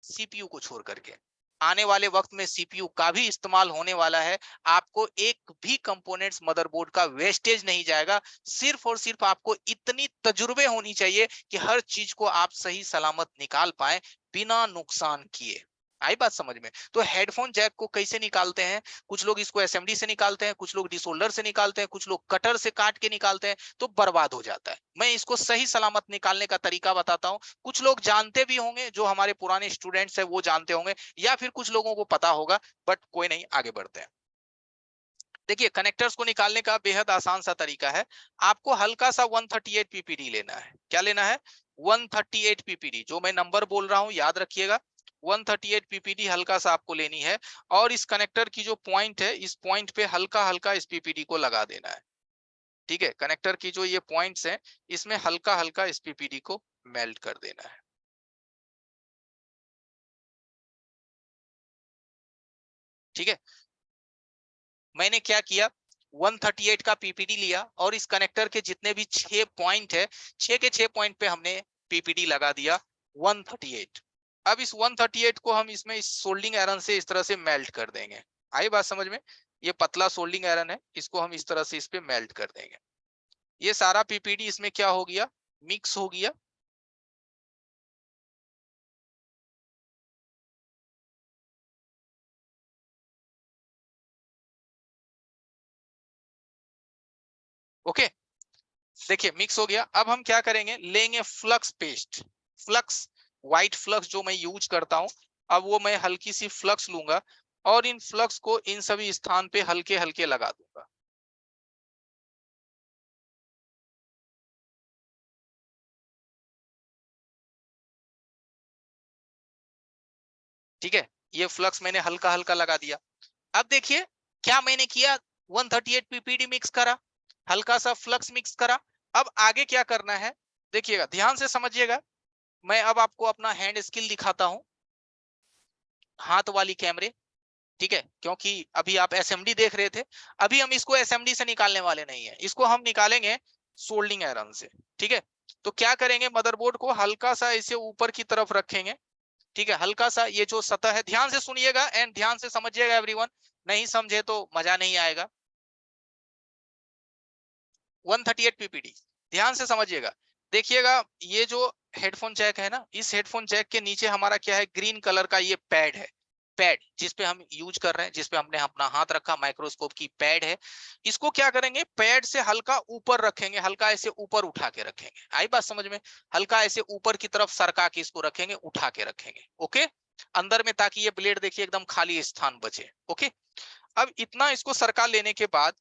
[SPEAKER 1] सीपीयू को छोड़ करके। आने वाले वक्त में सीपीयू का भी इस्तेमाल होने वाला है। आपको एक भी कंपोनेंट्स मदरबोर्ड का वेस्टेज नहीं जाएगा। सिर्फ और सिर्फ आपको इतनी तजुर्बे होनी चाहिए कि हर चीज को आप सही सलामत निकाल पाए बिना नुकसान किए। आई बात समझ में? तो हेडफोन जैक को कैसे निकालते हैं? कुछ लोग इसको एसएमडी से निकालते हैं, कुछ लोग डिसोल्डर से निकालते हैं, कुछ लोग कटर से काट के निकालते हैं, तो बर्बाद हो जाता है। मैं इसको सही सलामत निकालने का तरीका बताता हूं। कुछ लोग जानते भी होंगे, जो हमारे पुराने स्टूडेंट्स हैं वो जानते होंगे, या फिर कुछ लोगों को पता होगा, बट कोई नहीं, आगे बढ़ते हैं। देखिए कनेक्टर्स को निकालने का बेहद आसान सा तरीका है। आपको हल्का सा 138 पीपीडी लेना है। क्या लेना है? 138 पीपीडी। जो मैं नंबर बोल रहा हूं याद रखिएगा, 138 पीपीडी हल्का सा आपको लेनी है। और इस कनेक्टर की जो पॉइंट है, इस पॉइंट पे हल्का हल्का इस पीपीडी को लगा देना है, ठीक है। कनेक्टर की जो ये पॉइंट्स हैं, इसमें हल्का हल्का इस पीपीडी को मेल्ट कर देना है, ठीक है। मैंने क्या किया, 138 का पीपीडी लिया, और इस कनेक्टर के जितने भी 6 पॉइंट है, 6 के 6 पॉइंट पे हमने पीपीडी लगा दिया 138। अब इस 138 को हम इसमें इस सोल्डिंग आयरन से इस तरह से मेल्ट कर देंगे। आई बात समझ में? ये पतला सोल्डिंग आयरन है, इसको हम इस तरह से इस पे मेल्ट कर देंगे। ये सारा पीपीडी इसमें क्या हो गया, मिक्स हो गया। ओके, देखिए मिक्स हो गया। अब हम क्या करेंगे, लेंगे flux paste, flux, white flux जो मैं यूज करता हूं। अब वो मैं हल्की सी फ्लक्स लूंगा, और इन फ्लक्स को इन सभी स्थान पे हल्के हल्के लगा दूंगा, ठीक है। ये फ्लक्स मैंने हल्का हल्का लगा दिया। अब देखिए क्या मैंने किया, 138 पीपीडी मिक्स करा, हल्का सा फ्लक्स मिक्स करा। अब आगे क्या करना है, देखिएगा ध्यान से समझिएगा। मैं अब आपको अपना हैंड स्किल दिखाता हूं, हाथ वाली कैमरे, ठीक है। क्योंकि अभी आप एसएमडी देख रहे थे, अभी हम इसको एसएमडी से निकालने वाले नहीं है, इसको हम निकालेंगे सोल्डिंग आयरन से, ठीक है। तो क्या करेंगे, मदरबोर्ड को हल्का सा इसे ऊपर की तरफ रखेंगे, ठीक है। हल्का सा ये जो सतह है, ध्यान से सुनिएगा एंड ध्यान से समझिएगा एवरीवन, नहीं समझे तो मजा नहीं आएगा। 138 पीपीडी, ध्यान से समझिएगा। देखिएगा ये जो हेडफोन जैक है ना, इस हेडफोन जैक के नीचे हमारा क्या है, ग्रीन कलर का ये पैड है, पैड जिस पे हम यूज कर रहे हैं, जिस पे हमने अपना हाथ रखा, माइक्रोस्कोप की पैड है। इसको क्या करेंगे, पैड से हल्का ऊपर रखेंगे, हल्का ऐसे ऊपर उठा के रखेंगे। आई बात समझ में? हल्का ऐसे ऊपर की तरफ सरका के इसको रखेंगे, उठा के रखेंगे, ओके, अंदर में, ताकि ये ब्लेड देखिए एकदम खाली स्थान बचे, ओके। अब इतना इसको सरका लेने के बाद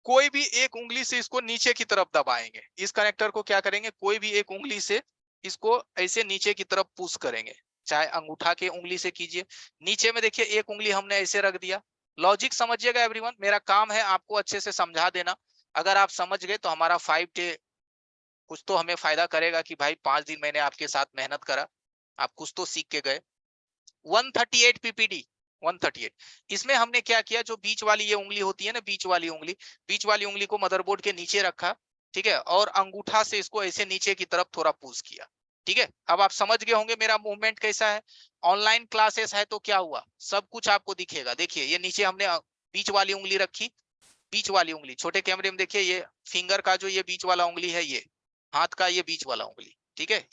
[SPEAKER 1] कोई भी एक उंगली से इसको नीचे की तरफ दबाएंगे। इस कनेक्टर को क्या करेंगे, कोई भी एक उंगली से इसको ऐसे नीचे की तरफ पुश करेंगे, चाहे अंगूठा के उंगली से कीजिए। नीचे में देखिए एक उंगली हमने ऐसे रख दिया। लॉजिक समझिएगा एवरीवन, मेरा काम है आपको अच्छे से समझा देना। अगर आप समझ गए तो हमारा 5 डे कुछ तो हमें फायदा करेगा कि भाई 5 दिन मैंने आपके साथ मेहनत करा, आप कुछ तो सीख के गए। 138 पीपीडी, 138। इसमें हमने क्या किया, जो बीच वाली ये उंगली होती है ना, बीच वाली उंगली को मदरबोर्ड के नीचे रखा, ठीक है, और अंगूठा से इसको ऐसे नीचे की तरफ थोड़ा पुश किया। ठीक है, अब आप समझ गए होंगे मेरा मूवमेंट कैसा है। ऑनलाइन क्लासेस है तो क्या हुआ, सब कुछ आपको दिखेगा। देखिए ये नीचे हमने बीच वाली उंगली रखी, बीच वाली उंगली छोटे कैमरे में देखिए, ये फिंगर का जो ये बीच वाला उंगली है, ये हाथ का ये बीच वाला उंगली, ठीक है,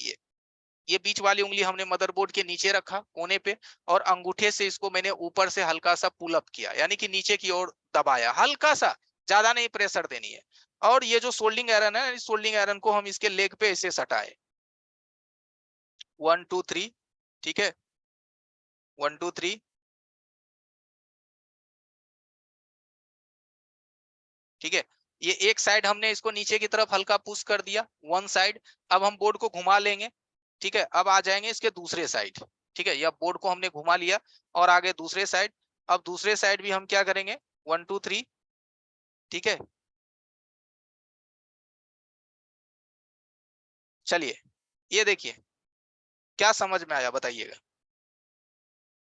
[SPEAKER 1] ये बीच वाली उंगली हमने मदरबोर्ड के नीचे रखा कोने पे, और अंगूठे से इसको मैंने ऊपर से हल्का सा पुल अप किया, यानी कि नीचे की ओर दबाया, हल्का सा, ज्यादा नहीं प्रेशर देनी है। और ये जो सोल्डिंग आयरन है, इस सोल्डिंग आयरन को हम इसके लेग पे ऐसे सटाए, 1 2 3, ठीक है, 1 2 3, ठीक है। ये एक साइड हमने इसको नीचे की तरफ हल्का पुश कर दिया, वन साइड। अब हम बोर्ड को घुमा लेंगे, ठीक है, अब आ जाएंगे इसके दूसरे साइड, ठीक है, या बोर्ड को हमने घुमा लिया और आगे दूसरे साइड। अब दूसरे साइड भी हम क्या करेंगे, 1 2 3, ठीक है। चलिए ये देखिए, क्या समझ में आया बताइएगा।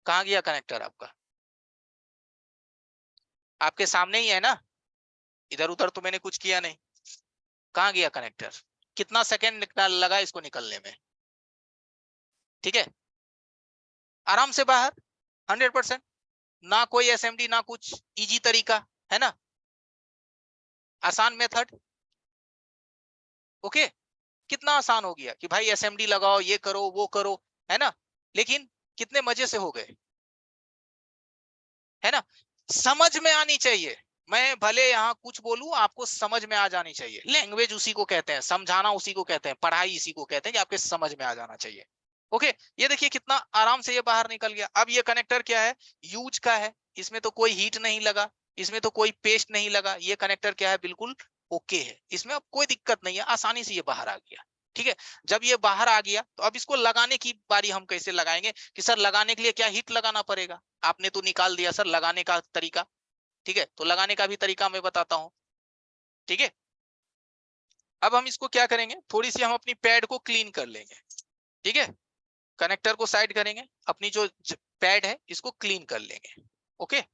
[SPEAKER 1] कहाँ गया कनेक्टर आपका, आपके सामने ही है ना, इधर उधर तो मैंने कुछ किया नहीं। कहाँ गया कनेक्टर, कितना सेकेंड लगा इसको निकलने में, ठीक है, आराम से बाहर, 100%। ना कोई एसएमडी ना कुछ, इजी तरीका है ना, आसान मेथड। ओके, कितना आसान हो गया कि भाई एसएमडी लगाओ, ये करो वो करो, है ना। लेकिन कितने मजे से हो गए, है ना। समझ में आनी चाहिए, मैं भले यहाँ कुछ बोलूं, आपको समझ में आ जानी चाहिए। लैंग्वेज उसी को कहते हैं, समझाना उसी को कहते हैं, पढ़ाई इसी को कहते हैं कि आपके समझ में आ जाना चाहिए। ओके, ये देखिए कितना आराम से ये बाहर निकल गया। अब ये कनेक्टर क्या है, यूज का है, इसमें तो कोई हीट नहीं लगा, इसमें तो कोई पेस्ट नहीं लगा। ये कनेक्टर क्या है, बिल्कुल ओके है, इसमें अब कोई दिक्कत नहीं है, आसानी से ये बाहर आ गया। ठीक है, जब ये बाहर आ गया तो अब इसको लगाने की बारी हम कैसे लगाएंगे, कि सर लगाने के लिए क्या हीट लगाना पड़ेगा। आपने तो निकाल दिया सर लगाने का तरीका, ठीक है, तो लगाने का भी तरीका मैं बताता हूं। ठीक है, अब हम इसको क्या करेंगे, थोड़ी सी हम अपनी पैड को क्लीन कर लेंगे। ठीक है, कनेक्टर को साइड करेंगे, अपनी जो पैड है इसको क्लीन कर लेंगे। ओके,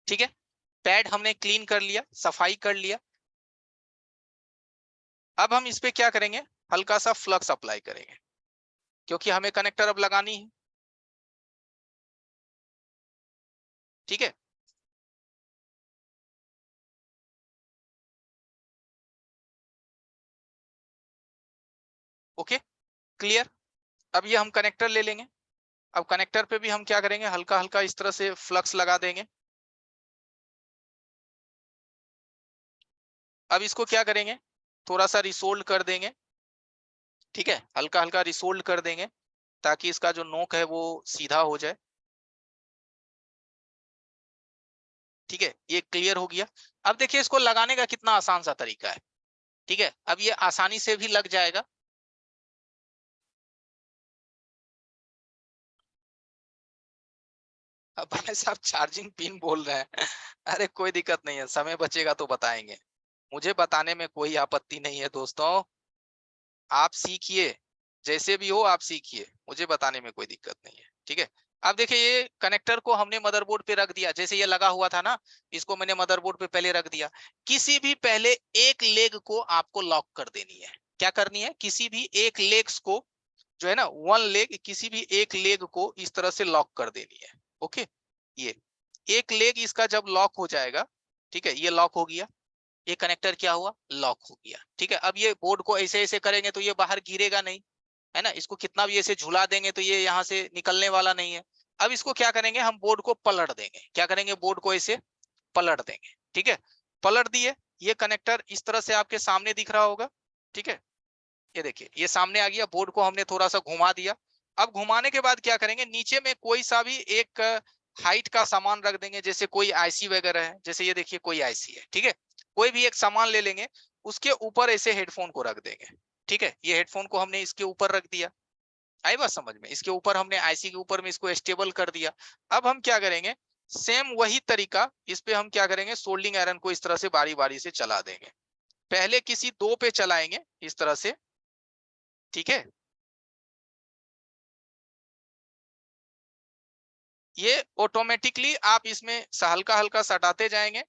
[SPEAKER 1] ठीक है, पैड हमने क्लीन कर लिया, सफाई कर लिया। अब हम इस पे क्या करेंगे, हल्का सा फ्लक्स अप्लाई करेंगे, क्योंकि हमें कनेक्टर अब लगानी है। ठीक है, ओके, क्लियर। अब ये हम कनेक्टर ले लेंगे, अब कनेक्टर पे भी हम क्या करेंगे, हल्का हल्का इस तरह से फ्लक्स लगा देंगे। अब इसको क्या करेंगे, थोड़ा सा रिसोल्ड कर देंगे। ठीक है, हल्का हल्का रिसोल्ड कर देंगे, ताकि इसका जो नोक है वो सीधा हो जाए। ठीक है, ये क्लियर हो गया। अब देखिए इसको लगाने का कितना आसान सा तरीका है। ठीक है, अब ये आसानी से भी लग जाएगा। अब भाई साहब चार्जिंग पिन बोल रहे हैं अरे कोई दिक्कत नहीं है, समय बचेगा तो बताएंगे, मुझे बताने में कोई आपत्ति नहीं है दोस्तों। आप सीखिए, जैसे भी हो आप सीखिए, मुझे बताने में कोई दिक्कत नहीं है। ठीक है, अब देखिए ये कनेक्टर को हमने मदरबोर्ड पे रख दिया, जैसे ये लगा हुआ था ना, इसको मैंने मदरबोर्ड पे पहले रख दिया। किसी भी पहले एक लेग को आपको लॉक कर देनी है। क्या करनी है, किसी भी एक लेग्स को, जो है ना वन लेग, किसी भी एक लेग को इस तरह से लॉक कर देनी है। ओके, ये एक लेग इसका जब लॉक हो जाएगा, ठीक है, ये लॉक हो गया, ये कनेक्टर क्या हुआ, लॉक हो गया। ठीक है, अब ये बोर्ड को ऐसे ऐसे करेंगे तो ये बाहर गिरेगा नहीं, है ना, इसको कितना भी ऐसे झुला देंगे तो ये यहाँ से निकलने वाला नहीं है। अब इसको क्या करेंगे, हम बोर्ड को पलट देंगे, क्या करेंगे, बोर्ड को ऐसे पलट देंगे। ठीक है, पलट दिए, ये कनेक्टर इस तरह से आपके सामने दिख रहा होगा। ठीक है, ये देखिए ये सामने आ गया, बोर्ड को हमने थोड़ा सा घुमा दिया। अब घुमाने के बाद क्या करेंगे, नीचे में कोई सा भी एक हाइट का सामान रख देंगे, जैसे कोई आईसी वगैरह है, जैसे ये देखिए कोई आईसी है। ठीक है, कोई भी एक सामान ले लेंगे, उसके ऊपर ऐसे हेडफोन को रख देंगे। ठीक है, ये हेडफोन को हमने इसके ऊपर रख दिया, आई बात समझ में, इसके ऊपर हमने आईसी के ऊपर में इसको स्टेबल कर दिया। अब हम क्या करेंगे, सेम वही तरीका, इस पे हम क्या करेंगे, सोल्डिंग आयरन को इस तरह से बारी बारी से चला देंगे। पहले किसी दो पे चलाएंगे इस तरह से। ठीक है, ये ऑटोमेटिकली आप इसमें हल्का हल्का सटाते जाएंगे,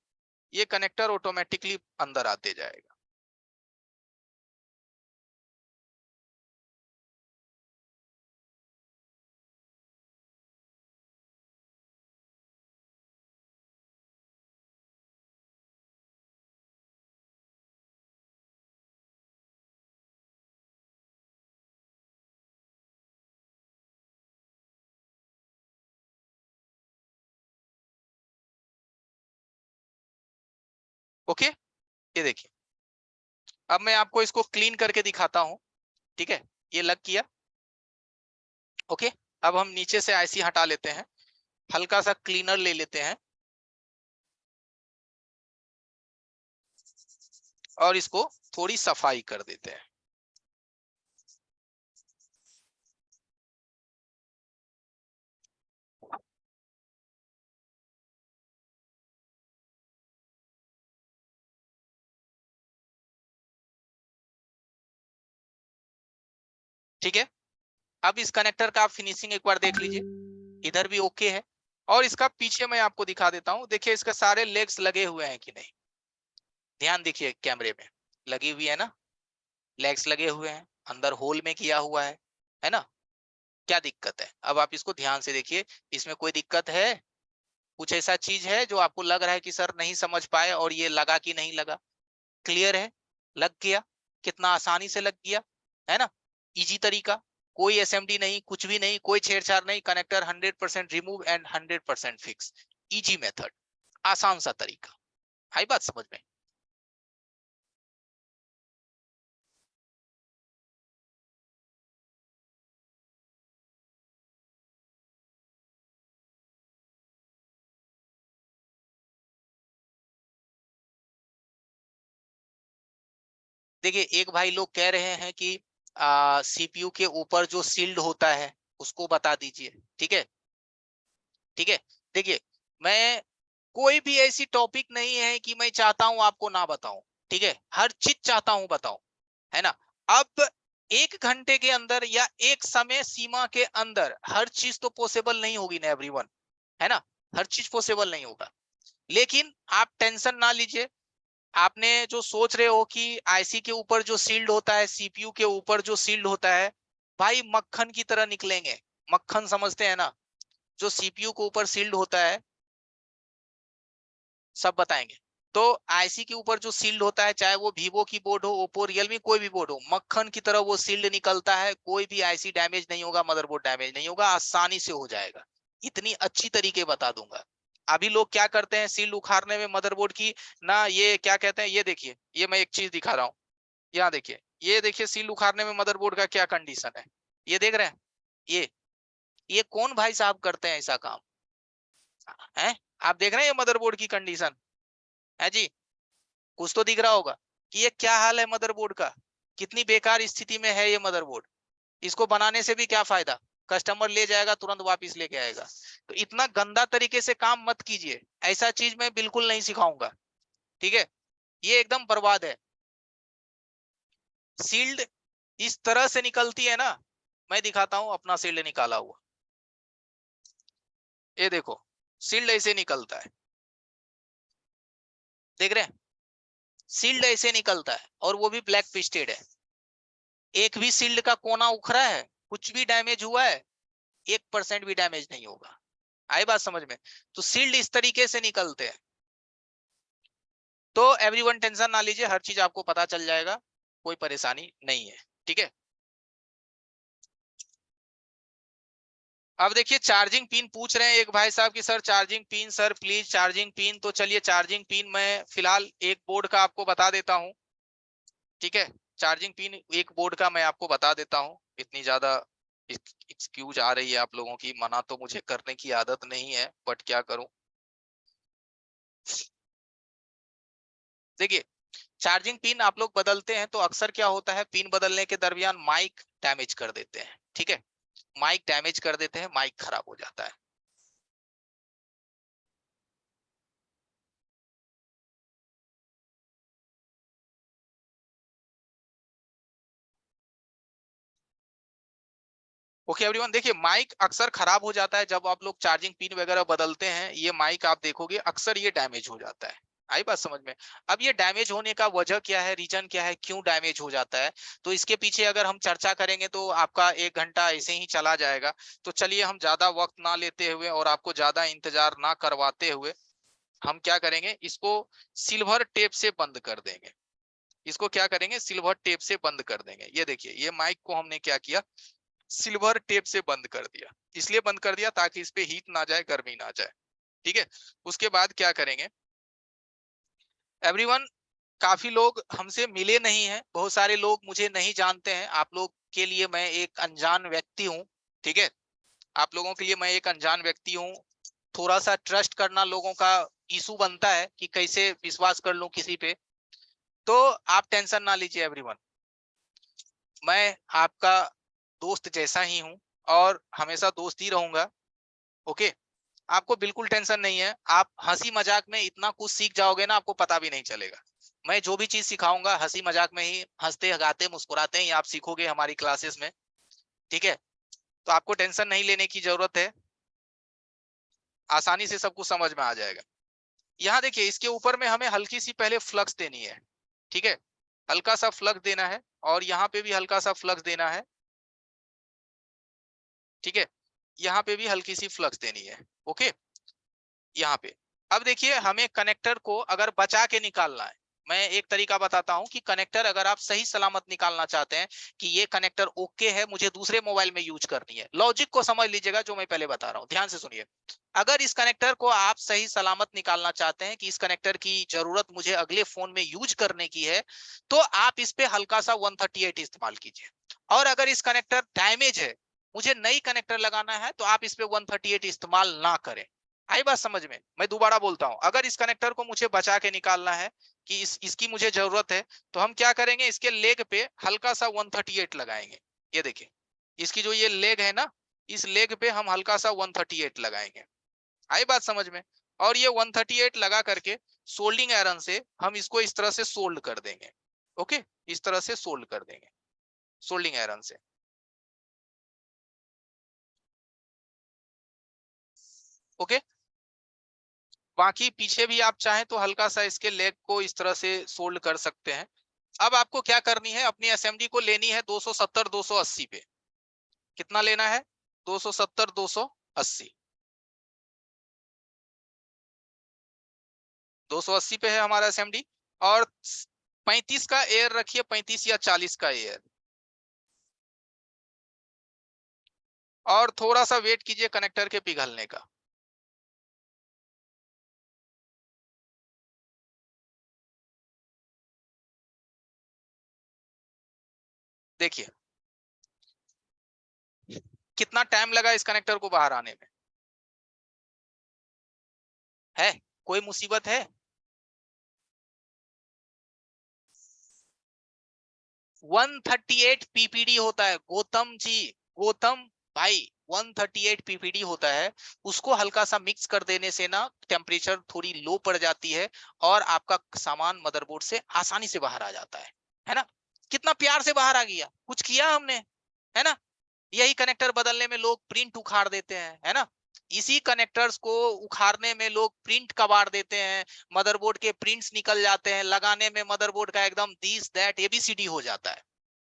[SPEAKER 1] ये कनेक्टर ऑटोमेटिकली अंदर आते जाएगा। ओके, ये देखिए, अब मैं आपको इसको क्लीन करके दिखाता हूं। ठीक है, ये लग किया। ओके, अब हम नीचे से आईसी हटा लेते हैं, हल्का सा क्लीनर ले लेते हैं और इसको थोड़ी सफाई कर देते हैं। ठीक है, अब इस कनेक्टर का आप फिनिशिंग एक बार देख लीजिए, इधर भी ओके है। और इसका पीछे मैं आपको दिखा देता हूं, देखिए इसका सारे लेग्स लगे हुए हैं कि नहीं, ध्यान देखिए कैमरे में, लगी हुई है ना, लेग्स लगे हुए हैं, अंदर होल में किया हुआ है ना। क्या दिक्कत है, अब आप इसको ध्यान से देखिए, इसमें कोई दिक्कत है, कुछ ऐसा चीज है जो आपको लग रहा है कि सर नहीं समझ पाए और ये लगा कि नहीं लगा, क्लियर है, लग गया, कितना आसानी से लग गया, है ना, इजी तरीका, कोई एसएमडी नहीं, कुछ भी नहीं, कोई छेड़छाड़ नहीं, connector 100% remove and 100% fix, easy method, आसान सा तरीका, आई बात समझ में। देखिए एक भाई लोग कह रहे हैं कि सीपीयू के ऊपर जो सील्ड होता है उसको बता दीजिए। ठीक है, ठीक है, देखिए मैं, कोई भी ऐसी टॉपिक नहीं है कि मैं चाहता हूं आपको ना बताऊं। ठीक है, हर चीज चाहता हूं बताऊं, है ना। अब 1 घंटे के अंदर या एक समय सीमा के अंदर हर चीज तो पॉसिबल नहीं होगी ना एवरीवन, है ना, हर चीज पॉसिबल नहीं होगा। लेकिन आप टेंशन ना लीजिए, आपने जो सोच रहे हो कि आईसी के ऊपर जो सील्ड होता है, सीपीयू के ऊपर जो सील्ड होता है, भाई मक्खन की तरह निकलेंगे, मक्खन समझते हैं ना, जो सीपीयू के ऊपर सील्ड होता है, सब बताएंगे। तो आईसी के ऊपर जो सील्ड होता है, चाहे वो वीवो की बोर्ड हो, ओप्पो, रियलमी, कोई भी बोर्ड हो, मक्खन की तरह वो सील्ड निकलता है, कोई भी आईसी डैमेज नहीं होगा, मदरबोर्ड डैमेज नहीं होगा, आसानी से हो जाएगा, इतनी अच्छी तरीके बता दूंगा। अभी लोग क्या करते हैं सील्ड उखाड़ने में मदरबोर्ड की, ना ये क्या कहते हैं, ये देखिए, ये मैं एक चीज दिखा रहा हूँ, यहाँ देखिए, ये देखिए सील उखाड़ने में मदरबोर्ड का क्या कंडीशन है, ये देख रहे हैं, ये कौन भाई साहब करते हैं ऐसा काम, है, आप देख रहे हैं ये मदरबोर्ड की कंडीशन है जी, कुछ तो दिख रहा होगा कि ये क्या हाल है मदरबोर्ड का, कितनी बेकार स्थिति में है ये मदरबोर्ड, इसको बनाने से भी क्या फायदा, कस्टमर ले जाएगा तुरंत वापस लेके आएगा। तो इतना गंदा तरीके से काम मत कीजिए, ऐसा चीज मैं बिल्कुल नहीं सिखाऊंगा। ठीक है, ये एकदम बर्बाद है, सील्ड इस तरह से निकलती है ना, मैं दिखाता हूं अपना सील्ड निकाला हुआ, ये देखो, सील्ड ऐसे निकलता है, देख रहे हैं, सील्ड ऐसे निकलता है और वो भी ब्लैक पिस्टेड है, एक भी सील्ड का कोना उखड़ा है, कुछ भी डैमेज हुआ है, 1% भी डैमेज नहीं होगा, आई बात समझ में। तो सील्ड इस तरीके से निकलते हैं, तो एवरीवन टेंशन ना लीजिए, हर चीज आपको पता चल जाएगा, कोई परेशानी नहीं है, ठीक है। अब देखिए चार्जिंग पिन पूछ रहे हैं एक भाई साहब की sir charging pin sir please charging pin, तो चलिए चार्जिंग पिन मैं फिलहाल एक बोर्ड का आपको बता देता हूँ, ठीक है। चार्जिंग पिन एक बोर्ड का मैं आपको बता देता हूँ। इतनी ज्यादा एक्सक्यूज आ रही है आप लोगों की, मना तो मुझे करने की आदत नहीं है, बट क्या करूं। देखिए चार्जिंग पिन आप लोग बदलते हैं तो अक्सर क्या होता है, पिन बदलने के दरमियान माइक डैमेज कर देते हैं, ठीक है। माइक डैमेज कर देते हैं, माइक खराब हो जाता है। ओके एवरीवन, देखिए माइक अक्सर खराब हो जाता है जब आप लोग चार्जिंग पिन वगैरह बदलते हैं, ये माइक आप देखोगे अक्सर ये डैमेज हो जाता है। आई बात समझ में। अब ये डैमेज होने का वजह क्या है, रीजन क्या है, क्यों डैमेज हो जाता है, तो इसके पीछे अगर हम चर्चा करेंगे तो आपका 1 घंटा ऐसे ही चला जाएगा। तो चलिए हम ज्यादा वक्त ना लेते हुए और आपको ज्यादा इंतजार ना करवाते हुए हम क्या करेंगे, इसको सिल्वर टेप से बंद कर देंगे। इसको क्या करेंगे, सिल्वर टेप से बंद कर देंगे। ये देखिए ये माइक को हमने क्या किया, सिल्वर टेप से बंद कर दिया। इसलिए बंद कर दिया ताकि इस पे हीट ना जाए, गर्मी ना जाए, ठीक है। उसके बाद क्या करेंगे एवरीवन, काफी लोग हमसे मिले नहीं हैं, बहुत सारे लोग मुझे नहीं जानते हैं, आप लोग के लिए मैं एक अनजान व्यक्ति हूँ, ठीक है। आप लोगों के लिए मैं एक अनजान व्यक्ति हूँ। थोड़ा सा ट्रस्ट करना लोगों का इशू बनता है कि कैसे विश्वास कर लूं किसी पे। तो आप टेंशन ना लीजिए एवरीवन, मैं आपका दोस्त जैसा ही हूँ और हमेशा दोस्त ही रहूंगा, ओके। आपको बिल्कुल टेंशन नहीं है, आप हंसी मजाक में इतना कुछ सीख जाओगे ना, आपको पता भी नहीं चलेगा। मैं जो भी चीज सिखाऊंगा हंसी मजाक में ही, हंसते गाते मुस्कुराते ही आप सीखोगे हमारी क्लासेस में, ठीक है। तो आपको टेंशन नहीं लेने की जरूरत है, आसानी से सब कुछ समझ में आ जाएगा। यहाँ देखिए इसके ऊपर में हमें हल्की सी पहले फ्लक्स देनी है, ठीक है। हल्का सा फ्लक्स देना है और यहाँ पे भी हल्का सा फ्लक्स देना है, ठीक है। यहाँ पे भी हल्की सी फ्लक्स देनी है, ओके। यहाँ पे अब देखिए हमें कनेक्टर को अगर बचा के निकालना है, मैं एक तरीका बताता हूं कि कनेक्टर अगर आप सही सलामत निकालना चाहते हैं कि ये कनेक्टर ओके है, मुझे दूसरे मोबाइल में यूज करनी है, लॉजिक को समझ लीजिएगा जो मैं पहले बता रहा हूं, ध्यान से सुनिए। अगर इस कनेक्टर को आप सही सलामत निकालना चाहते हैं कि इस कनेक्टर की जरूरत मुझे अगले फोन में यूज करने की है, तो आप इस पे हल्का सा 138 इस्तेमाल कीजिए। और अगर इस कनेक्टर डैमेज है, मुझे नई कनेक्टर लगाना है, तो आप इस पे 138 इस्तेमाल ना करें। आई बात समझ में। मैं दोबारा बोलता हूं, अगर इस कनेक्टर को मुझे बचा के निकालना है कि इसकी मुझे जरूरत है, तो हम क्या करेंगे, इसके लेग पे हल्का सा 138 लगाएंगे। ये देखिए इसकी जो ये लेग है ना, इस लेग पे हम हल्का सा 138 लगाएंगे। आई बात समझ में। और ये 138 लगा करके सोल्डिंग आयरन से हम इसको इस तरह से सोल्ड कर देंगे, ओके। इस तरह से सोल्ड कर देंगे सोल्डिंग आयरन से, ओके। बाकी पीछे भी आप चाहें तो हल्का सा इसके लेग को इस तरह से सोल्ड कर सकते हैं। अब आपको क्या करनी है, अपनी एसएमडी को लेनी है 270 280 पे। कितना लेना है, 270 280। 280 पे है हमारा एसएमडी। और 35 का एयर रखिए, 35 या 40 का एयर। और थोड़ा सा वेट कीजिए कनेक्टर के पिघलने का। देखिए कितना टाइम लगा इस कनेक्टर को बाहर आने में, है कोई मुसीबत है। 138 पीपीडी होता है गौतम जी, गौतम भाई, 138 पीपीडी होता है। उसको हल्का सा मिक्स कर देने से ना टेम्परेचर थोड़ी लो पड़ जाती है और आपका सामान मदरबोर्ड से आसानी से बाहर आ जाता है ना। कितना प्यार से बाहर आ गया, कुछ किया हमने, है ना। यही कनेक्टर बदलने में लोग प्रिंट उखाड़ देते हैं, है ना। इसी कनेक्टर्स को उखाड़ने में लोग प्रिंट कबाड़ देते हैं, मदरबोर्ड के प्रिंट्स निकल जाते हैं, लगाने में मदरबोर्ड का एकदम दिस दैट एबीसीडी हो जाता है।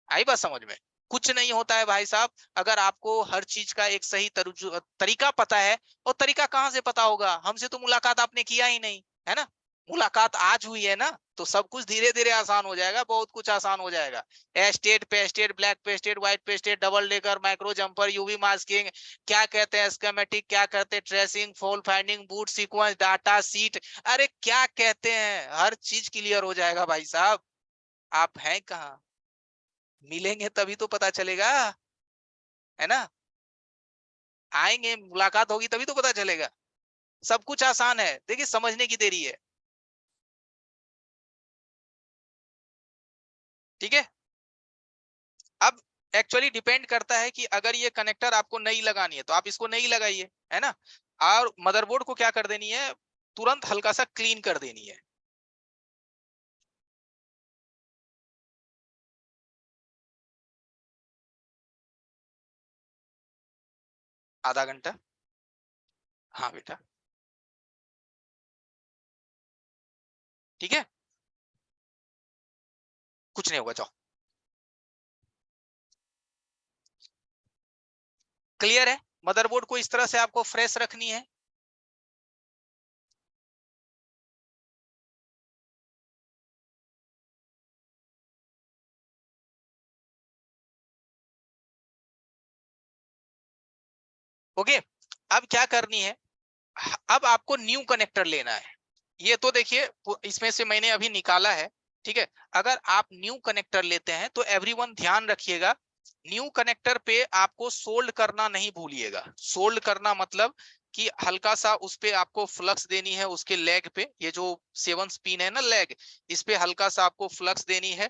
[SPEAKER 1] आई बात समझ में। कुछ नहीं होता है भाई साहब, अगर आपको हर चीज का एक सही तरीका पता है। और तरीका कहां से पता होगा, हमसे तो मुलाकात आपने किया ही नहीं, है ना। मुलाकात आज हुई है ना, तो सब कुछ धीरे धीरे आसान हो जाएगा, बहुत कुछ आसान हो जाएगा। Estate, pasted, black pasted, white pasted, double decker, micro jumper, UV masking, क्या कहते हैं स्कीमेटिक, क्या कहते हैं tracing, fault finding, boot sequence, data sheet, अरे क्या कहते हैं, हर चीज क्लियर हो जाएगा भाई साहब। आप हैं कहाँ, मिलेंगे तभी तो पता चलेगा, है ना। आएंगे, मुलाकात होगी तभी तो पता चलेगा। सब कुछ आसान है, देखिए समझने की देरी है। ठीक है। अब एक्चुअली डिपेंड करता है कि अगर ये कनेक्टर आपको नई लगानी है तो आप इसको नई लगाइए, है ना। और मदरबोर्ड को क्या कर देनी है, तुरंत हल्का सा क्लीन कर देनी है। आधा घंटा। हाँ बेटा। ठीक है, कुछ नहीं होगा, जाओ। क्लियर है। मदरबोर्ड को इस तरह से आपको फ्रेश रखनी है। ओके। अब क्या करनी है, अब आपको न्यू कनेक्टर लेना है। ये तो देखिए इसमें से मैंने अभी निकाला है। ठीक है। अगर आप न्यू कनेक्टर लेते हैं तो एवरीवन ध्यान रखिएगा, न्यू कनेक्टर पे आपको सोल्ड करना नहीं भूलिएगा। सोल्ड करना मतलब कि हल्का सा उस पे आपको फ्लक्स देनी है, उसके लेग पे, ये जो 7 स्पिन है ना लेग, इस पे हल्का सा आपको फ्लक्स देनी है,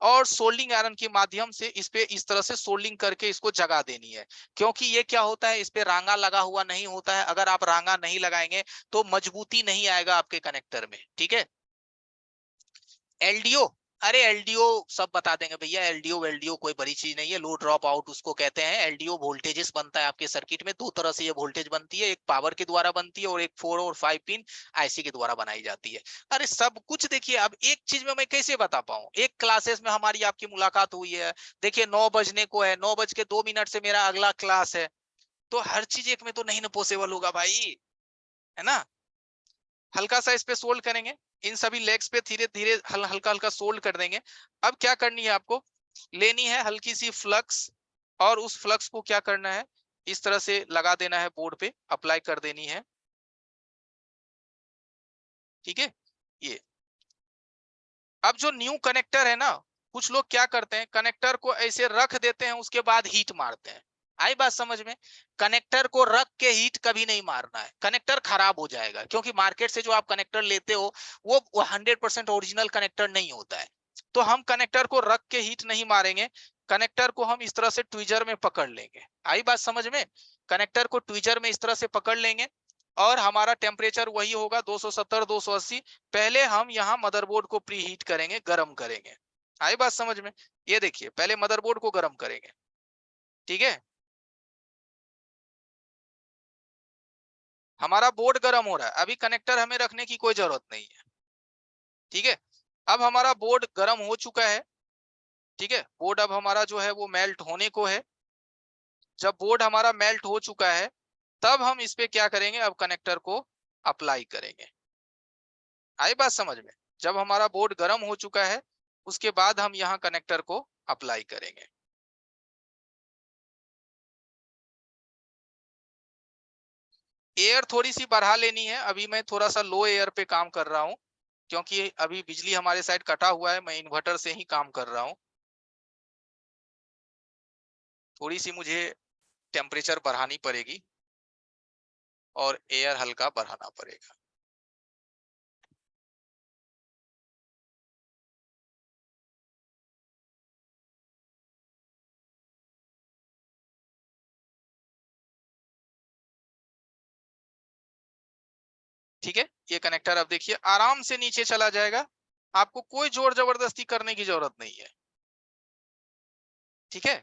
[SPEAKER 1] और सोल्डिंग आयरन के माध्यम से इस पे इस तरह से सोल्डिंग करके इसको जगा देनी है। क्योंकि ये क्या होता है, इस पे रांगा लगा हुआ नहीं होता है, अगर आप रांगा नहीं लगाएंगे तो मजबूती नहीं आएगा आपके कनेक्टर में। ठीक है। एलडीओ, अरे एलडीओ सब बता देंगे भैया। एलडीओ वेलडीओ कोई बड़ी चीज नहीं है, लो ड्रॉप आउट उसको कहते हैं। एलडीओ वोल्टेजेस बनता है आपके सर्किट में, दो तरह से ये वोल्टेज बनती है, एक पावर के द्वारा बनती है और एक 4 और 5 पिन आईसी के द्वारा बनाई जाती है। अरे सब कुछ देखिए, अब एक चीज में मैं कैसे बता पाऊं, एक क्लासेस में हमारी आपकी मुलाकात हुई है, देखिए 9 बजने को है, 9:02 से मेरा अगला क्लास है, तो हर चीज एक में तो नहीं ना पॉसिबल होगा भाई, है ना। हल्का सा इस पे सोल्ड करेंगे, इन सभी लेग्स पे धीरे धीरे हल्का हल्का सोल्ड कर देंगे। अब क्या करनी है आपको, लेनी है हल्की सी फ्लक्स, और उस फ्लक्स को क्या करना है, इस तरह से लगा देना है बोर्ड पे, अप्लाई कर देनी है। ठीक है। ये अब जो न्यू कनेक्टर है ना, कुछ लोग क्या करते हैं, कनेक्टर को ऐसे रख देते हैं, उसके बाद हीट मारते हैं। आई बात समझ में। कनेक्टर को रख के हीट कभी नहीं मारना है, कनेक्टर खराब हो जाएगा, क्योंकि मार्केट से जो आप कनेक्टर लेते हो वो 100% ओरिजिनल कनेक्टर नहीं होता है। तो हम कनेक्टर को रख के हीट नहीं मारेंगे, कनेक्टर को हम इस तरह से ट्विजर में पकड़ लेंगे। आई बात समझ में। कनेक्टर को ट्विजर में इस तरह से पकड़ लेंगे, और हमारा टेम्परेचर वही होगा 270 280। पहले हम यहाँ मदरबोर्ड को प्री हीट करेंगे, गर्म करेंगे। आई बात समझ में। ये देखिए पहले मदरबोर्ड को गर्म करेंगे। ठीक है। हमारा बोर्ड गर्म हो रहा है, अभी कनेक्टर हमें रखने की कोई जरूरत नहीं है। ठीक है। अब हमारा बोर्ड गर्म हो चुका है। ठीक है। बोर्ड अब हमारा जो है वो मेल्ट होने को है। जब बोर्ड हमारा मेल्ट हो चुका है, तब हम इस पे क्या करेंगे, अब कनेक्टर को अप्लाई करेंगे। आई बात समझ में। जब हमारा बोर्ड गर्म हो चुका है, उसके बाद हम यहाँ कनेक्टर को अप्लाई करेंगे। एयर थोड़ी सी बढ़ा लेनी है, अभी मैं थोड़ा सा लो एयर पे काम कर रहा हूँ, क्योंकि अभी बिजली हमारे साइड कटा हुआ है, मैं इन्वर्टर से ही काम कर रहा हूँ। थोड़ी सी मुझे टेम्परेचर बढ़ानी पड़ेगी, और एयर हल्का बढ़ाना पड़ेगा। ठीक है। ये कनेक्टर अब देखिए आराम से नीचे चला जाएगा, आपको कोई जोर जबरदस्ती करने की जरूरत नहीं है। ठीक है।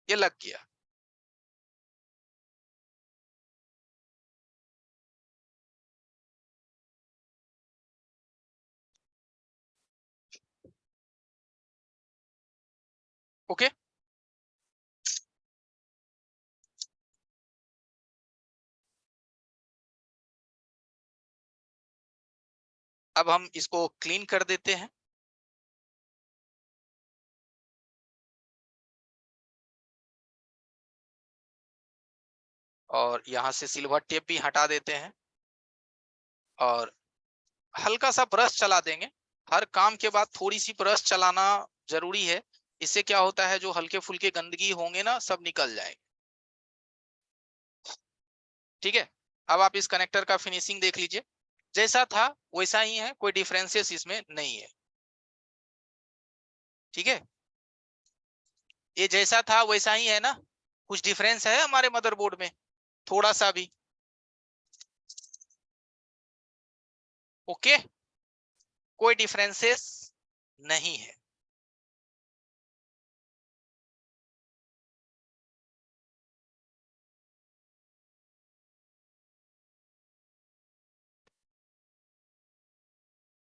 [SPEAKER 1] ये लग गया। ओके। अब हम इसको क्लीन कर देते हैं। और यहाँ से सिल्वर टेप भी हटा देते हैं और हल्का सा ब्रश चला देंगे। हर काम के बाद थोड़ी सी ब्रश चलाना जरूरी है। इससे क्या होता है, जो हल्के फुल्के गंदगी होंगे ना, सब निकल जाएंगे। ठीक है, अब आप इस कनेक्टर का फिनिशिंग देख लीजिए। जैसा था वैसा ही है, कोई डिफरेंसेस इसमें नहीं है। ठीक है, ये जैसा था वैसा ही है ना, कुछ डिफरेंस है हमारे मदरबोर्ड में थोड़ा सा भी? ओके, कोई डिफरेंसेस नहीं है।